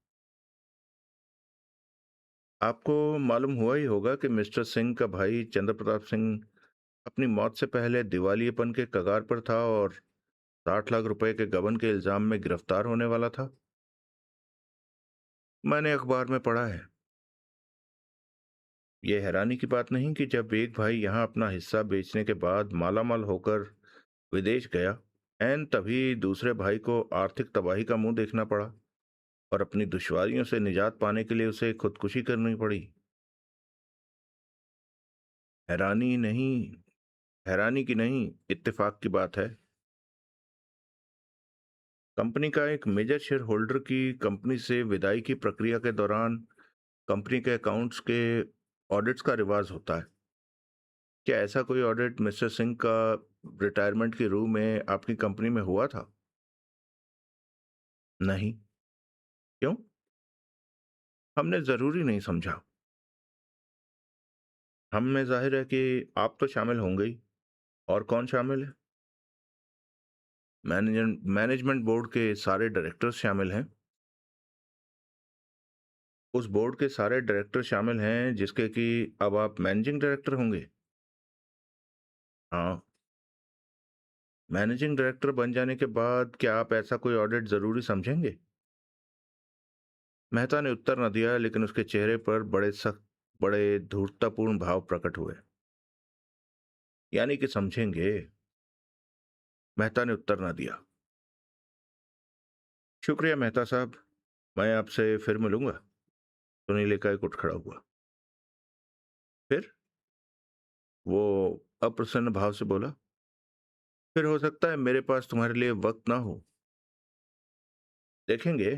आपको मालूम हुआ ही होगा कि मिस्टर सिंह का भाई चंद्र प्रताप सिंह अपनी मौत से पहले दिवालियेपन के कगार पर था और 60 लाख रुपए के गबन के इल्जाम में गिरफ्तार होने वाला था। मैंने अखबार में पढ़ा है। यह हैरानी की बात नहीं कि जब एक भाई यहां अपना हिस्सा बेचने के बाद मालामाल होकर विदेश गया, एन तभी दूसरे भाई को आर्थिक तबाही का मुंह देखना पड़ा और अपनी दुश्वारियों से निजात पाने के लिए उसे खुदकुशी करनी पड़ी। हैरानी नहीं, हैरानी की नहीं, इत्तेफाक की बात है। कंपनी का एक मेजर शेयर होल्डर की कंपनी से विदाई की प्रक्रिया के दौरान कंपनी के अकाउंट्स के ऑडिट्स का रिवाज होता है। क्या ऐसा कोई ऑडिट मिस्टर सिंह का रिटायरमेंट की रूह में आपकी कंपनी में हुआ था? नहीं। क्यों? हमने जरूरी नहीं समझा। हम में जाहिर है कि आप तो शामिल होंगे ही। और कौन शामिल है? मैनेजमेंट बोर्ड के सारे डायरेक्टर्स शामिल हैं। उस बोर्ड के सारे डायरेक्टर शामिल हैं जिसके कि अब आप मैनेजिंग डायरेक्टर होंगे। हाँ। मैनेजिंग डायरेक्टर बन जाने के बाद क्या आप ऐसा कोई ऑडिट जरूरी समझेंगे? मेहता ने उत्तर न दिया, लेकिन उसके चेहरे पर बड़े सख्त, बड़े धूर्ततापूर्ण भाव प्रकट हुए। यानी कि समझेंगे? मेहता ने उत्तर न दिया। शुक्रिया मेहता साहब, मैं आपसे फिर मिलूंगा। सुनील एकाएक उठ खड़ा हुआ। फिर? वो अप्रसन्न भाव से बोला। फिर हो सकता है मेरे पास तुम्हारे लिए वक्त ना हो। देखेंगे।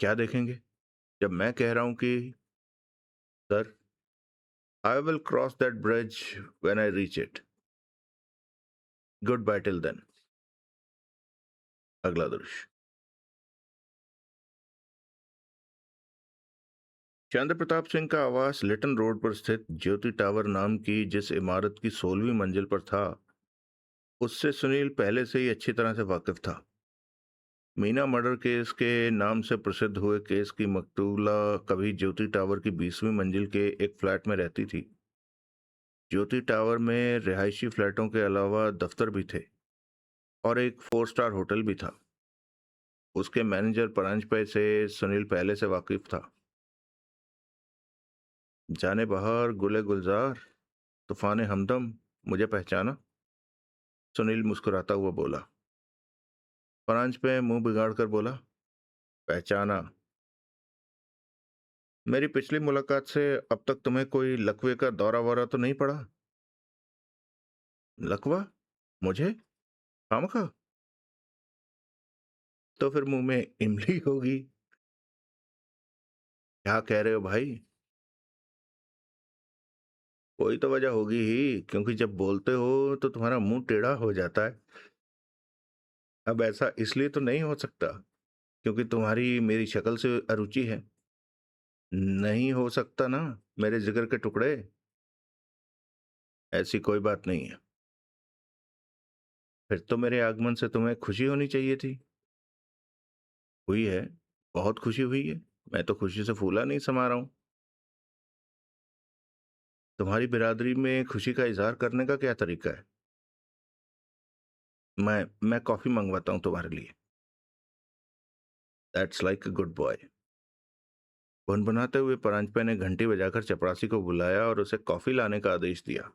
क्या देखेंगे? जब मैं कह रहा हूं कि sir, I will cross that bridge when I reach it. Good bye till then. अगला दृश्य। चंद्र प्रताप सिंह का आवास लिटन रोड पर स्थित ज्योति टावर नाम की जिस इमारत की 16वीं मंजिल पर था, उससे सुनील पहले से ही अच्छी तरह से वाकिफ था। मीना मर्डर केस के नाम से प्रसिद्ध हुए केस की मकतूला कभी ज्योति टावर की 20वीं मंजिल के एक फ्लैट में रहती थी। ज्योति टावर में रिहायशी फ्लैटों के अलावा दफ्तर भी थे और एक 4 स्टार होटल भी था। उसके मैनेजर परांजपे से सुनील पहले से वाकिफ था। जाने बहार, गुले गुलजार, तूफान हमदम, मुझे पहचाना? सुनील मुस्कुराता हुआ बोला। परांजपे मुंह बिगाड़ कर बोला, पहचाना? मेरी पिछली मुलाकात से अब तक तुम्हें कोई लकवे का दौरा वौरा तो नहीं पड़ा? लकवा? मुझे? खामखा? तो फिर मुंह में इमली होगी। क्या कह रहे हो भाई? कोई तो वजह होगी ही, क्योंकि जब बोलते हो तो तुम्हारा मुंह टेढ़ा हो जाता है। अब ऐसा इसलिए तो नहीं हो सकता क्योंकि तुम्हारी मेरी शक्ल से अरुचि है। नहीं हो सकता ना, मेरे जिगर के टुकड़े। ऐसी कोई बात नहीं है। फिर तो मेरे आगमन से तुम्हें खुशी होनी चाहिए थी। हुई है, बहुत खुशी हुई है। मैं तो खुशी से फूला नहीं समा रहा हूं। तुम्हारी बिरादरी में खुशी का इजहार करने का क्या तरीका है? मैं कॉफी मंगवाता हूँ तुम्हारे लिए। That's like a good boy. भुनभुनाते हुए परांजपे ने घंटी बजाकर चपरासी को बुलाया और उसे कॉफी लाने का आदेश दिया।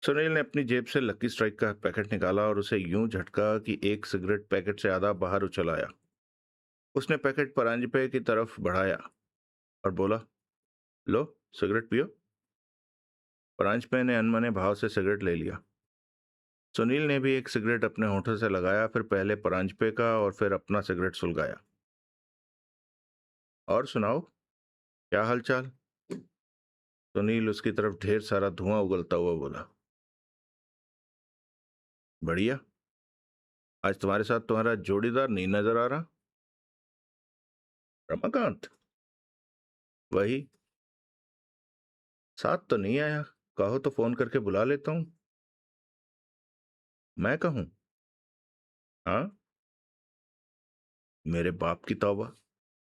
सुनील ने अपनी जेब से लकी स्ट्राइक का पैकेट निकाला और उसे यूं झटका कि एक सिगरेट पैकेट से आधा बाहर उछल आया। उसने पैकेट परांजपे की तरफ बढ़ाया और बोला, लो, सिगरेट पियो। परांजपे ने अनमने भाव से सिगरेट ले लिया। सुनील ने भी एक सिगरेट अपने होठों से लगाया, फिर पहले परांजपे का और फिर अपना सिगरेट सुलगाया। और सुनाओ, क्या हालचाल? सुनील उसकी तरफ ढेर सारा धुआं उगलता हुआ बोला, बढ़िया। आज तुम्हारे साथ तुम्हारा जोड़ीदार नहीं नजर आ रहा? रमाकांत? वही। साथ तो नहीं आया। कहो तो फोन करके बुला लेता हूँ। मैं कहूँ? हाँ। मेरे बाप की तौबा,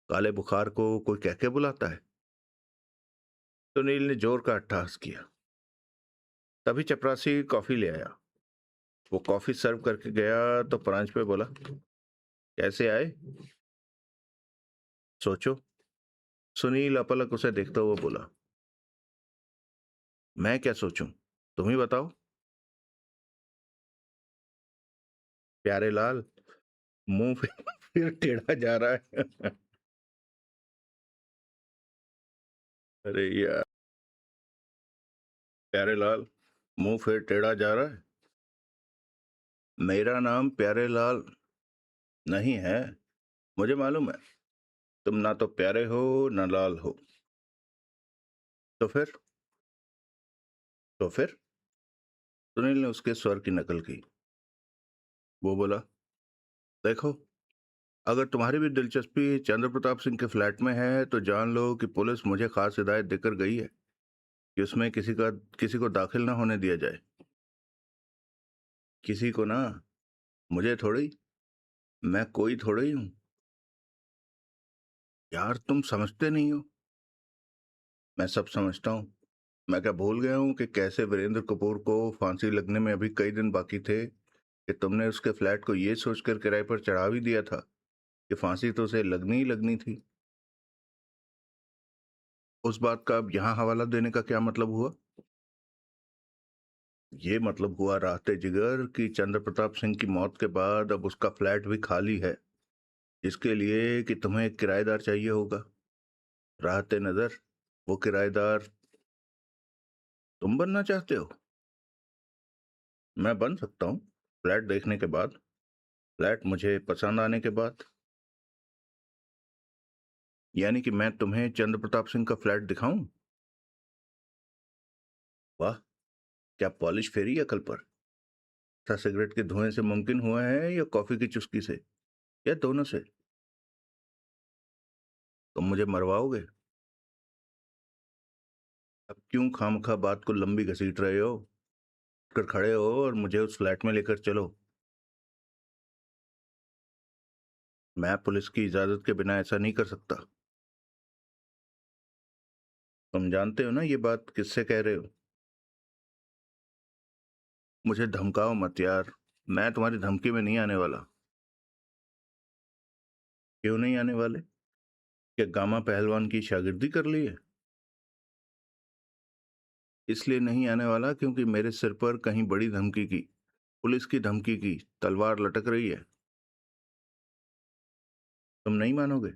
काले बुखार को कोई कह के बुलाता है? सुनील ने जोर का अट्टहास किया। तभी चपरासी कॉफी ले आया। वो कॉफी सर्व करके गया तो परांज पे बोला, कैसे आए? सोचो। सुनील अपलक उसे देखता हुआ बोला, मैं क्या सोचूं, तुम ही बताओ। प्यारे लाल, मुंह फिर टेढ़ा जा रहा है। अरे यार, प्यारे लाल, मुंह फिर टेढ़ा जा रहा है। मेरा नाम प्यारे लाल नहीं है, मुझे मालूम है। तुम ना तो प्यारे हो ना लाल हो। तो फिर? तो फिर? सुनील ने उसके स्वर की नकल की। वो बोला, देखो, अगर तुम्हारी भी दिलचस्पी चंद्र प्रताप सिंह के फ्लैट में है तो जान लो कि पुलिस मुझे खास हिदायत देकर गई है कि उसमें किसी को दाखिल ना होने दिया जाए। किसी को ना, मुझे थोड़ी। मैं कोई थोड़ी ही हूं। यार, तुम समझते नहीं हो। मैं सब समझता हूँ। मैं क्या भूल गया हूँ कि कैसे वीरेंद्र कपूर को फांसी लगने में अभी कई दिन बाकी थे कि तुमने उसके फ्लैट को ये सोचकर किराए पर चढ़ा भी दिया था कि फांसी तो उसे लगनी ही लगनी थी। उस बात का अब यहाँ हवाला देने का क्या मतलब हुआ? ये मतलब हुआ राहते जिगर कि चंद्र प्रताप सिंह की मौत के बाद अब उसका फ्लैट भी खाली है, इसके लिए कि तुम्हें एक किराएदार चाहिए होगा। राहते नजर, वो किराएदार तुम बनना चाहते हो? मैं बन सकता हूँ, फ्लैट देखने के बाद, फ्लैट मुझे पसंद आने के बाद। यानी कि मैं तुम्हें चंद्र प्रताप सिंह का फ्लैट दिखाऊं? वाह, क्या पॉलिश फेरी अकल पर। क्या सिगरेट के धुएं से मुमकिन हुआ है या कॉफी की चुस्की से, या दोनों से? तुम मुझे मरवाओगे? अब क्यों खामखा बात को लंबी घसीट रहे हो? कर खड़े हो और मुझे उस फ्लैट में लेकर चलो। मैं पुलिस की इजाजत के बिना ऐसा नहीं कर सकता। तुम जानते हो ना ये बात किससे कह रहे हो? मुझे धमकाओ मत यार, मैं तुम्हारी धमकी में नहीं आने वाला। क्यों नहीं आने वाले? क्या गामा पहलवान की शागिर्दी कर ली है? इसलिए नहीं आने वाला क्योंकि मेरे सिर पर कहीं बड़ी धमकी की, पुलिस की धमकी की तलवार लटक रही है। तुम नहीं मानोगे?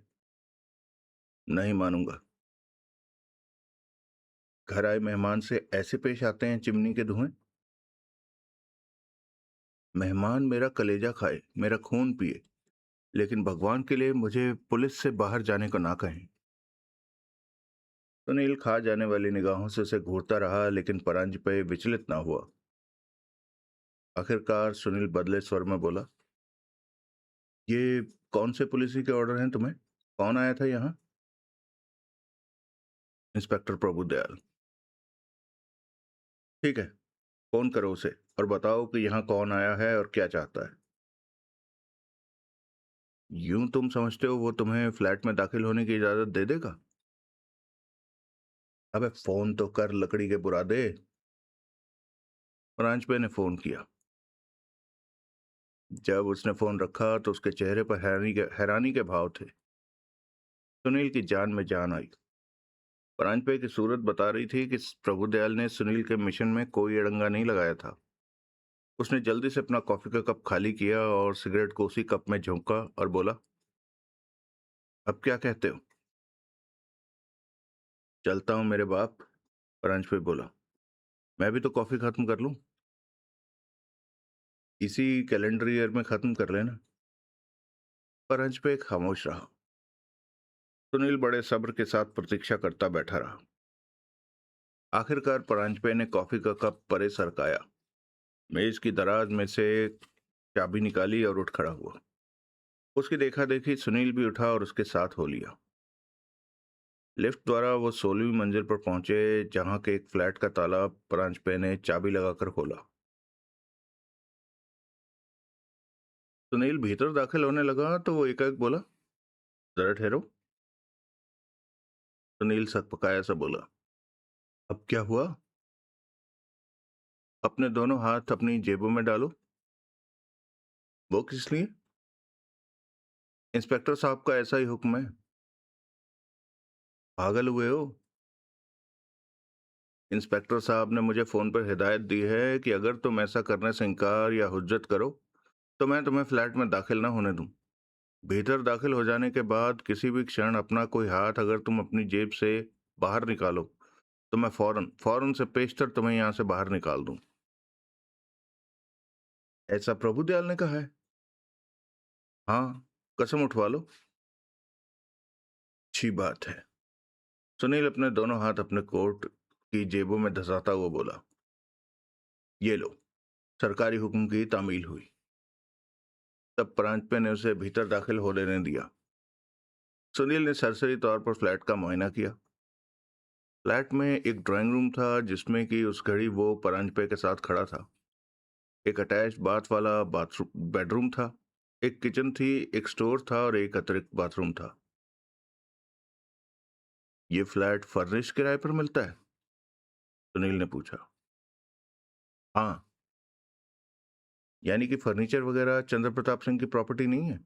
नहीं मानूंगा। घर आए मेहमान से ऐसे पेश आते हैं चिमनी के धुएं? मेहमान मेरा कलेजा खाए, मेरा खून पिए, लेकिन भगवान के लिए मुझे पुलिस से बाहर जाने को ना कहें। सुनील खा जाने वाली निगाहों से उसे घूरता रहा, लेकिन परांज पे विचलित ना हुआ। आखिरकार सुनील बदले स्वर में बोला, ये कौन से पुलिस के ऑर्डर हैं तुम्हें? कौन आया था यहाँ? इंस्पेक्टर प्रभुदयाल। ठीक है, फोन करो उसे और बताओ कि यहाँ कौन आया है और क्या चाहता है। यूं तुम समझते हो वो तुम्हें फ्लैट में दाखिल होने की इजाजत दे देगा? अबे फोन तो कर, लकड़ी के बुरादे। प्रांजपे ने फोन किया। जब उसने फोन रखा तो उसके चेहरे पर हैरानी के भाव थे। सुनील की जान में जान आई। प्रांजपे की सूरत बता रही थी कि प्रभुदयाल ने सुनील के मिशन में कोई अड़ंगा नहीं लगाया था। उसने जल्दी से अपना कॉफी का कप खाली किया और सिगरेट को उसी कप में झोंका और बोला, अब क्या कहते हो? चलता हूं मेरे बाप। प्रांजपे बोला, मैं भी तो कॉफी खत्म कर लूं। इसी कैलेंडर ईयर में खत्म कर लेना। प्रांजपे खामोश रहा। सुनील बड़े सब्र के साथ प्रतीक्षा करता बैठा रहा। आखिरकार प्रांजपे ने कॉफी का कप परे सरकाया, मेज की दराज में से चाबी निकाली और उठ खड़ा हुआ। उसकी देखा देखी सुनील भी उठा और उसके साथ हो लिया। लिफ्ट द्वारा वो 16वीं मंजिल पर पहुंचे, जहां के एक फ्लैट का ताला प्रांजपे ने चाबी लगाकर खोला। सुनील भीतर दाखिल होने लगा तो वो एकाएक बोला, जरा ठहरो। सुनील सकपकाया सा बोला, अब क्या हुआ? अपने दोनों हाथ अपनी जेबों में डालो। वो किस लिए? इंस्पेक्टर साहब का ऐसा ही हुक्म है। पागल हुए हो? इंस्पेक्टर साहब ने मुझे फोन पर हिदायत दी है कि अगर तुम ऐसा करने से इनकार या हुज्जत करो तो मैं तुम्हें फ्लैट में दाखिल ना होने दूं। भीतर दाखिल हो जाने के बाद किसी भी क्षण अपना कोई हाथ अगर तुम अपनी जेब से बाहर निकालो तो मैं फौरन फौरन से पेशतर तुम्हें यहां से बाहर निकाल दूं। ऐसा प्रभुदयाल ने कहा है? हाँ, कसम उठवा लो। अच्छी बात है। सुनील अपने दोनों हाथ अपने कोट की जेबों में धंसाता हुआ बोला, ये लो। सरकारी हुक्म की तामील हुई। तब प्रांजपे ने उसे भीतर दाखिल हो लेने दिया। सुनील ने सरसरी तौर पर फ्लैट का मुआयना किया। फ्लैट में एक ड्राइंग रूम था जिसमें कि उस घड़ी वो प्रांजपे के साथ खड़ा था। एक अटैच बाथ वाला बाथरूम बेडरूम था। एक किचन थी, एक स्टोर था और एक अतिरिक्त बाथरूम था। ये फ्लैट फर्निश किराए पर मिलता है? सुनील ने पूछा। हाँ। यानी कि फर्नीचर वगैरह चंद्र प्रताप सिंह की प्रॉपर्टी नहीं है?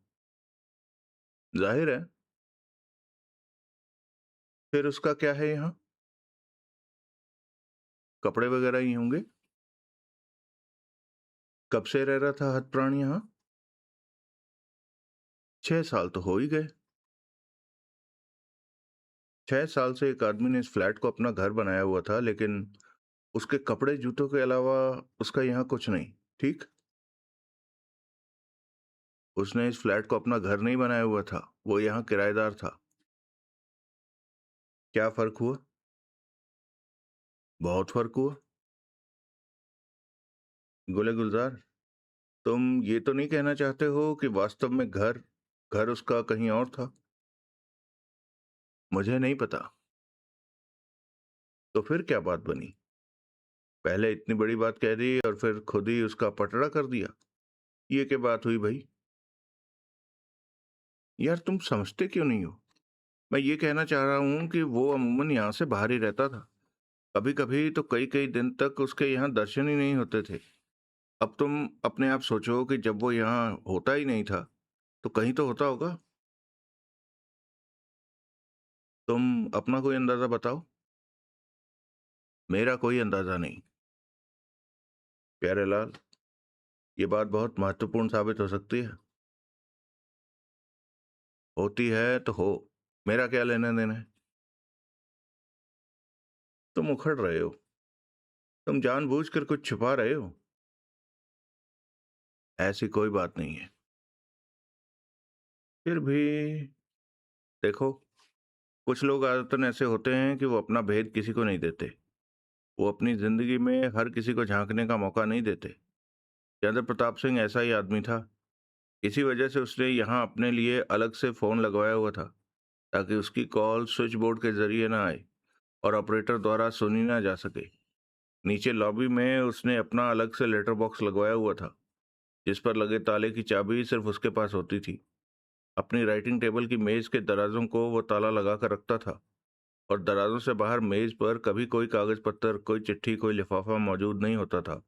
जाहिर है। फिर उसका क्या है यहाँ? कपड़े वगैरह ही होंगे। कब से रह रहा था हथ प्राणी यहाँ? 6 साल तो हो ही गए। 6 साल से एक आदमी ने इस फ्लैट को अपना घर बनाया हुआ था, लेकिन उसके कपड़े जूतों के अलावा उसका यहाँ कुछ नहीं। ठीक? उसने इस फ्लैट को अपना घर नहीं बनाया हुआ था, वो यहाँ किराएदार था। क्या फर्क हुआ? बहुत फर्क हुआ। गुले गुलजार, तुम ये तो नहीं कहना चाहते हो कि वास्तव में घर घर उसका कहीं और था? मुझे नहीं पता। तो फिर क्या बात बनी? पहले इतनी बड़ी बात कह दी और फिर खुद ही उसका पटड़ा कर दिया। ये क्या बात हुई भाई? यार तुम समझते क्यों नहीं हो? मैं ये कहना चाह रहा हूँ कि वो अमूमन यहाँ से बाहर ही रहता था। कभी कभी तो कई कई दिन तक उसके यहाँ दर्शन ही नहीं होते थे। अब तुम अपने आप सोचो कि जब वो यहाँ होता ही नहीं था तो कहीं तो होता होगा। तुम अपना कोई अंदाजा बताओ। मेरा कोई अंदाजा नहीं। प्यारेलाल, ये बात बहुत महत्वपूर्ण साबित हो सकती है। होती है तो हो, मेरा क्या लेना देना है? तुम उखड़ रहे हो। तुम जानबूझकर कुछ छुपा रहे हो। ऐसी कोई बात नहीं है। फिर भी देखो, कुछ लोग आदतन ऐसे होते हैं कि वो अपना भेद किसी को नहीं देते। वो अपनी जिंदगी में हर किसी को झांकने का मौका नहीं देते। चंद्र प्रताप सिंह ऐसा ही आदमी था। इसी वजह से उसने यहाँ अपने लिए अलग से फोन लगवाया हुआ था, ताकि उसकी कॉल स्विच बोर्ड के जरिए ना आए और ऑपरेटर द्वारा सुनी ना जा सके। नीचे लॉबी में उसने अपना अलग से लेटर बॉक्स लगवाया हुआ था, जिस पर लगे ताले की चाबी सिर्फ उसके पास होती थी। अपनी राइटिंग टेबल की मेज के दराजों को वो ताला लगा कर रखता था। और दराजों से बाहर मेज पर कभी कोई कागज पत्तर, कोई चिट्ठी, कोई लिफाफा मौजूद नहीं होता था।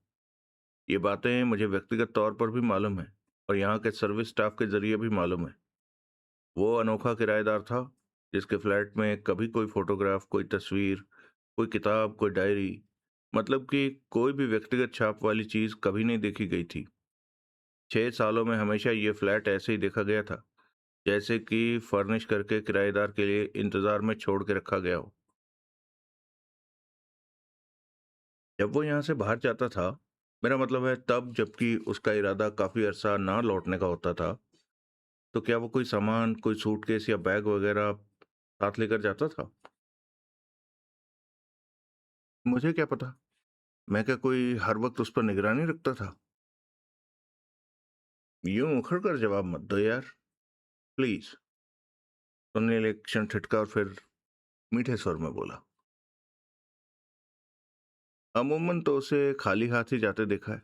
ये बातें मुझे व्यक्तिगत तौर पर भी मालूम है और यहाँ के सर्विस स्टाफ के जरिए भी मालूम है। वो अनोखा किराएदार था जिसके फ्लैट में कभी कोई फोटोग्राफ, कोई तस्वीर, कोई किताब, कोई डायरी, मतलब कि कोई भी व्यक्तिगत छाप वाली चीज कभी नहीं देखी गई थी। 6 सालों में हमेशा ये फ्लैट ऐसे ही देखा गया था, जैसे कि फर्निश करके किराएदार के लिए इंतजार में छोड़ के रखा गया हो। जब वो यहाँ से बाहर जाता था, मेरा मतलब है तब, जबकि उसका इरादा काफी अरसा ना लौटने का होता था, तो क्या वो कोई सामान, कोई सूटकेस या बैग वगैरह साथ लेकर जाता था? मुझे क्या पता। मैं क्या कोई हर वक्त उस पर निगरानी रखता था? यूं उखड़ कर जवाब मत दो यार, प्लीज। सुनील एक क्षण ठिठका और फिर मीठे स्वर में बोला, अमूमन तो उसे खाली हाथ ही जाते देखा है,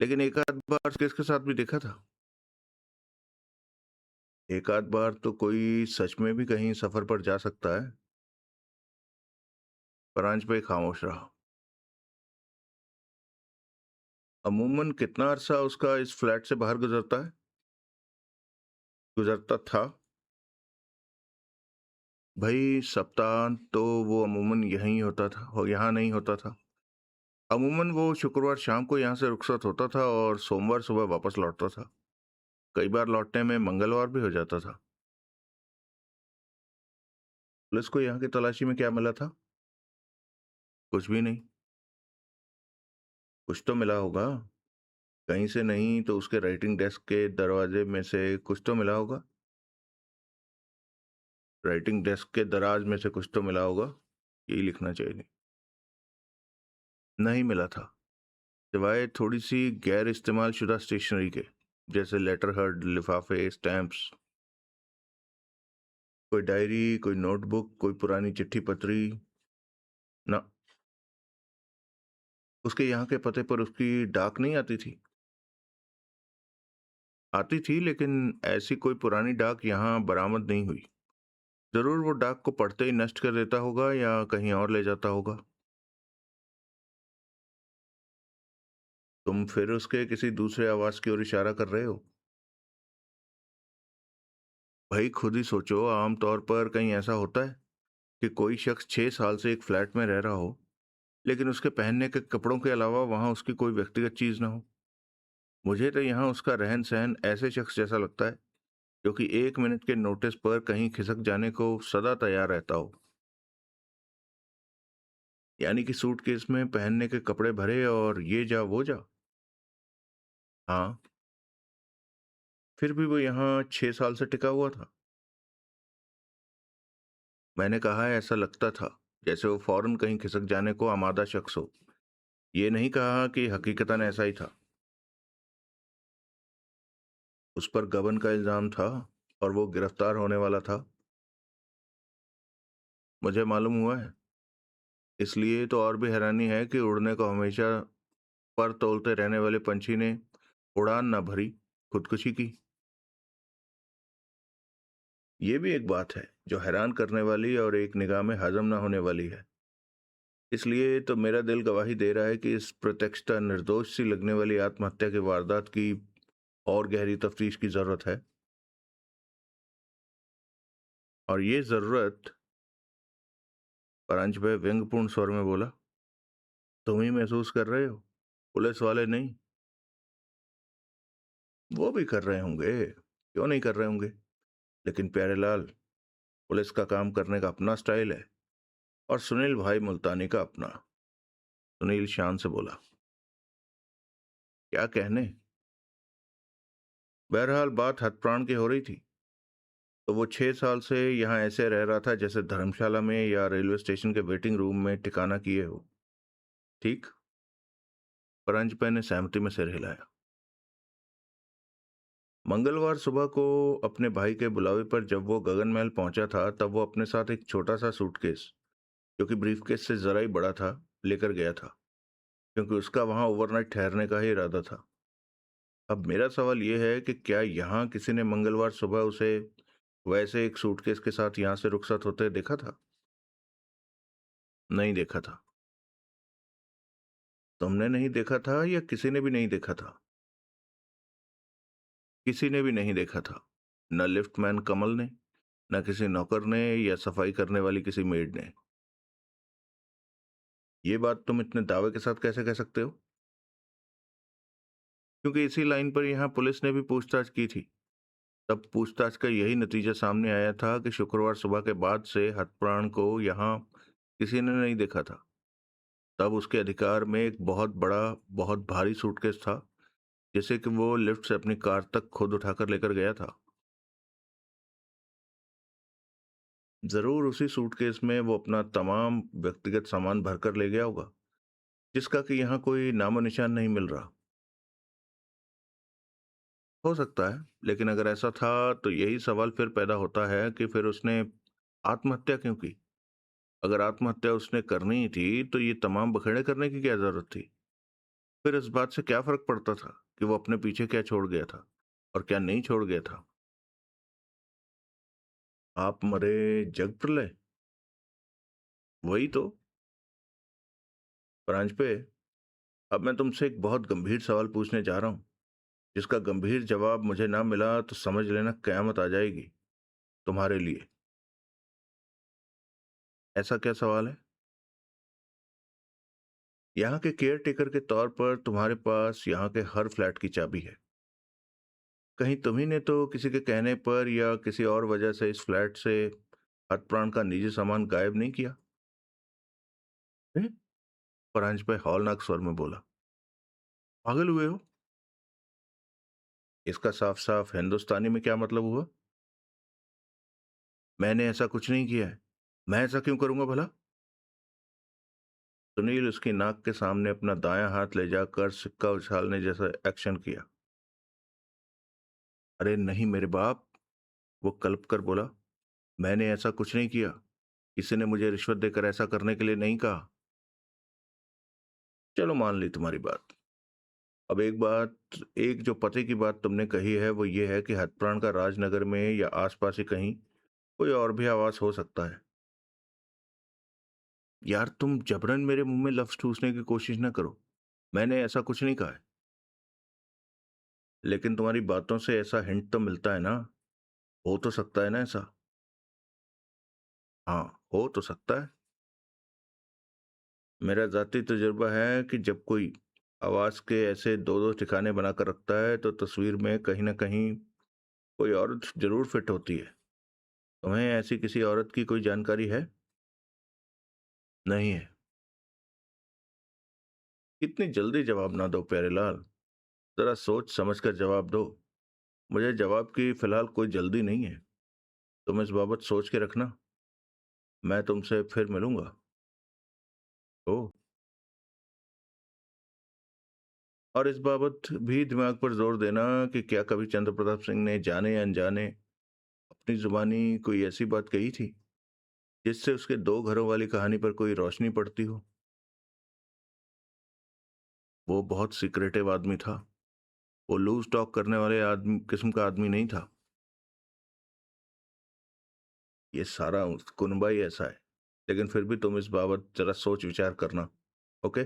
लेकिन एक आध बार किसके साथ भी देखा था। एक आध बार तो कोई सच में भी कहीं सफर पर जा सकता है। परांज पे खामोश रहा। अमूमन कितना अरसा उसका इस फ्लैट से बाहर गुजरता है? गुजरता था। भाई सप्ताह तो वो अमूमन यहीं होता था, यहाँ नहीं होता था। अमूमन वो शुक्रवार शाम को यहाँ से रुखसत होता था और सोमवार सुबह वापस लौटता था। कई बार लौटने में मंगलवार भी हो जाता था। पुलिस को यहाँ की तलाशी में क्या मिला था? कुछ भी नहीं। कुछ तो मिला होगा। कहीं से नहीं तो उसके राइटिंग डेस्क के दरवाजे में से कुछ तो मिला होगा। राइटिंग डेस्क के दराज में से कुछ तो मिला होगा, यही लिखना चाहिए। नहीं मिला था, सिवाय थोड़ी सी गैर इस्तेमाल शुदा स्टेशनरी के, जैसे लेटर हेड, लिफाफे, स्टैम्प्स। कोई डायरी, कोई नोटबुक, कोई पुरानी चिट्ठी पत्री ना। उसके यहाँ के पते पर उसकी डाक नहीं आती थी। आती थी, लेकिन ऐसी कोई पुरानी डाक यहाँ बरामद नहीं हुई। जरूर वो डाक को पढ़ते ही नष्ट कर देता होगा या कहीं और ले जाता होगा। तुम फिर उसके किसी दूसरे आवास की ओर इशारा कर रहे हो? भाई खुद ही सोचो, आमतौर पर कहीं ऐसा होता है कि कोई शख्स 6 साल से एक फ्लैट में रह रहा हो, लेकिन उसके पहनने के कपड़ों के अलावा वहां उसकी कोई व्यक्तिगत चीज ना हो। मुझे तो यहाँ उसका रहन सहन ऐसे शख्स जैसा लगता है जो कि 1 मिनट के नोटिस पर कहीं खिसक जाने को सदा तैयार रहता हो। यानी कि सूटकेस में पहनने के कपड़े भरे और ये जा वो जा। हाँ। फिर भी वो यहाँ 6 साल से टिका हुआ था। मैंने कहा है ऐसा लगता था, जैसे वो फौरन कहीं खिसक जाने को आमादा शख्स हो। ये नहीं कहा कि हकीकतन ऐसा ही था। उस पर गबन का इल्जाम था और वो गिरफ्तार होने वाला था। मुझे मालूम हुआ है। इसलिए तो और भी हैरानी है कि उड़ने को हमेशा पर तोलते रहने वाले पंछी ने उड़ान ना भरी, खुदकुशी की। ये भी एक बात है जो हैरान करने वाली और एक निगाह में हजम ना होने वाली है। इसलिए तो मेरा दिल गवाही दे रहा है कि इस प्रत्यक्षता निर्दोष सी लगने वाली आत्महत्या की वारदात की और गहरी तफ्तीश की जरूरत है। और ये जरूरत, परांजपे व्यंग्यपूर्ण स्वर में बोला, तुम ही महसूस कर रहे हो, पुलिस वाले नहीं। वो भी कर रहे होंगे, क्यों नहीं कर रहे होंगे। लेकिन प्यारेलाल, पुलिस का काम करने का अपना स्टाइल है और सुनील भाई मुल्तानी का अपना। सुनील शान से बोला, क्या कहने। बहरहाल बात हथप्राण की हो रही थी। तो वो 6 साल से यहाँ ऐसे रह रहा था जैसे धर्मशाला में या रेलवे स्टेशन के वेटिंग रूम में ठिकाना किए हो। ठीक। परांजपे ने सहमति में सिर हिलाया। मंगलवार सुबह को अपने भाई के बुलावे पर जब वो गगन महल पहुंचा था, तब वो अपने साथ एक छोटा सा सूटकेस, जो कि ब्रीफकेस से जरा ही बड़ा था, लेकर गया था, क्योंकि उसका वहां ओवरनाइट ठहरने का ही इरादा था। अब मेरा सवाल यह है कि क्या यहाँ किसी ने मंगलवार सुबह उसे वैसे एक सूटकेस के साथ यहाँ से रुखसत होते देखा था? नहीं देखा था। तुमने नहीं देखा था या किसी ने भी नहीं देखा था? किसी ने भी नहीं देखा था। न लिफ्टमैन कमल ने, न किसी नौकर ने या सफाई करने वाली किसी मेड ने। ये बात तुम इतने दावे के साथ कैसे कह सकते हो? क्योंकि इसी लाइन पर यहाँ पुलिस ने भी पूछताछ की थी। तब पूछताछ का यही नतीजा सामने आया था कि शुक्रवार सुबह के बाद से हथप्राण को यहाँ किसी ने नहीं देखा था। तब उसके अधिकार में एक बहुत बड़ा, बहुत भारी सूटकेस था, जिसे कि वो लिफ्ट से अपनी कार तक खुद उठाकर लेकर गया था। जरूर उसी सूटकेस में वो अपना तमाम व्यक्तिगत सामान भरकर ले गया होगा, जिसका कि यहाँ कोई नामो निशान नहीं मिल रहा। हो सकता है, लेकिन अगर ऐसा था तो यही सवाल फिर पैदा होता है कि फिर उसने आत्महत्या क्यों की? अगर आत्महत्या उसने करनी ही थी तो ये तमाम बखेड़े करने की क्या जरूरत थी? फिर इस बात से क्या फर्क पड़ता था कि वो अपने पीछे क्या छोड़ गया था और क्या नहीं छोड़ गया था? आप मरे, जग प्रलय? वही तो। प्रांज पे, अब मैं तुमसे एक बहुत गंभीर सवाल पूछने जा रहा हूँ, जिसका गंभीर जवाब मुझे ना मिला तो समझ लेना कयामत आ जाएगी तुम्हारे लिए। ऐसा क्या सवाल है? यहाँ के केयर टेकर के तौर पर तुम्हारे पास यहाँ के हर फ्लैट की चाबी है। कहीं तुम्ही ने तो किसी के कहने पर या किसी और वजह से इस फ्लैट से हथप्राण का निजी सामान गायब नहीं किया? हैं? परांजपे हौलनाक स्वर में बोला। पागल हुए हो? इसका साफ साफ हिंदुस्तानी में क्या मतलब हुआ? मैंने ऐसा कुछ नहीं किया है। मैं ऐसा क्यों करूंगा भला? सुनील उसकी नाक के सामने अपना दायां हाथ ले जाकर सिक्का उछालने जैसा एक्शन किया। अरे नहीं मेरे बाप, वो कल्प कर बोला। मैंने ऐसा कुछ नहीं किया। किसी ने मुझे रिश्वत देकर ऐसा करने के लिए नहीं कहा। चलो मान ली तुम्हारी बात। अब एक जो पते की बात तुमने कही है वो ये है कि हथप्राण का राजनगर में या आसपास ही कहीं कोई और भी आवास हो सकता है। यार तुम जबरन मेरे मुंह में लफ्ज ठूसने की कोशिश ना करो। मैंने ऐसा कुछ नहीं कहा है। लेकिन तुम्हारी बातों से ऐसा हिंट तो मिलता है ना। हो तो सकता है ना ऐसा? हाँ, हो तो सकता है। मेरा जाती तजुर्बा है कि जब कोई आवास के ऐसे दो दो ठिकाने बनाकर रखता है तो तस्वीर में कहीं ना कहीं कोई औरत जरूर फिट होती है। तुम्हें ऐसी किसी औरत की कोई जानकारी है? नहीं है? इतनी जल्दी जवाब ना दो प्यारे लाल। जरा सोच समझ कर जवाब दो। मुझे जवाब की फिलहाल कोई जल्दी नहीं है। तुम इस बाबत सोच के रखना। मैं तुमसे फिर मिलूंगा। ओ। और इस बाबत भी दिमाग पर जोर देना कि क्या कभी चंद्र प्रताप सिंह ने जाने या अनजाने अपनी जुबानी कोई ऐसी बात कही थी जिससे उसके दो घरों वाली कहानी पर कोई रोशनी पड़ती हो। वो बहुत सीक्रेटिव आदमी था। वो लूज टॉक करने वाले आदमी किस्म का आदमी नहीं था। ये सारा कुनबा ही ऐसा है। लेकिन फिर भी तुम इस बाबत जरा सोच विचार करना। ओके?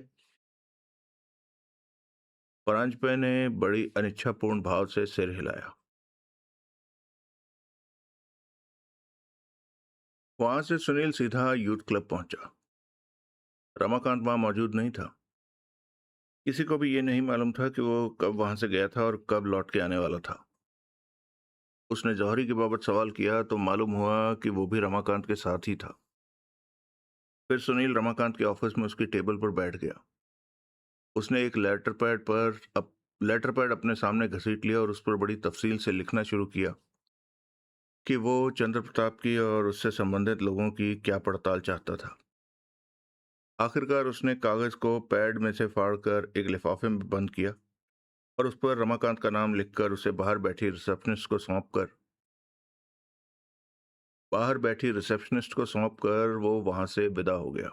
परांजपे ने बड़ी अनिच्छापूर्ण भाव से सिर हिलाया। वहां से सुनील सीधा यूथ क्लब पहुंचा। रमाकांत वहां मौजूद नहीं था। किसी को भी ये नहीं मालूम था कि वो कब वहां से गया था और कब लौट के आने वाला था। उसने जौहरी के बाबत सवाल किया तो मालूम हुआ कि वो भी रमाकांत के साथ ही था। फिर सुनील रमाकांत के ऑफिस में उसकी टेबल पर बैठ गया। उसने एक लेटर पैड अपने सामने घसीट लिया और उस पर बड़ी तफसील से लिखना शुरू किया कि वो चंद्र प्रताप की और उससे संबंधित लोगों की क्या पड़ताल चाहता था। आखिरकार उसने कागज को पैड में से फाड़कर एक लिफाफे में बंद किया और उस पर रमाकांत का नाम लिखकर उसे बाहर बैठी रिसेप्शनिस्ट को सौंप कर वो वहां से विदा हो गया।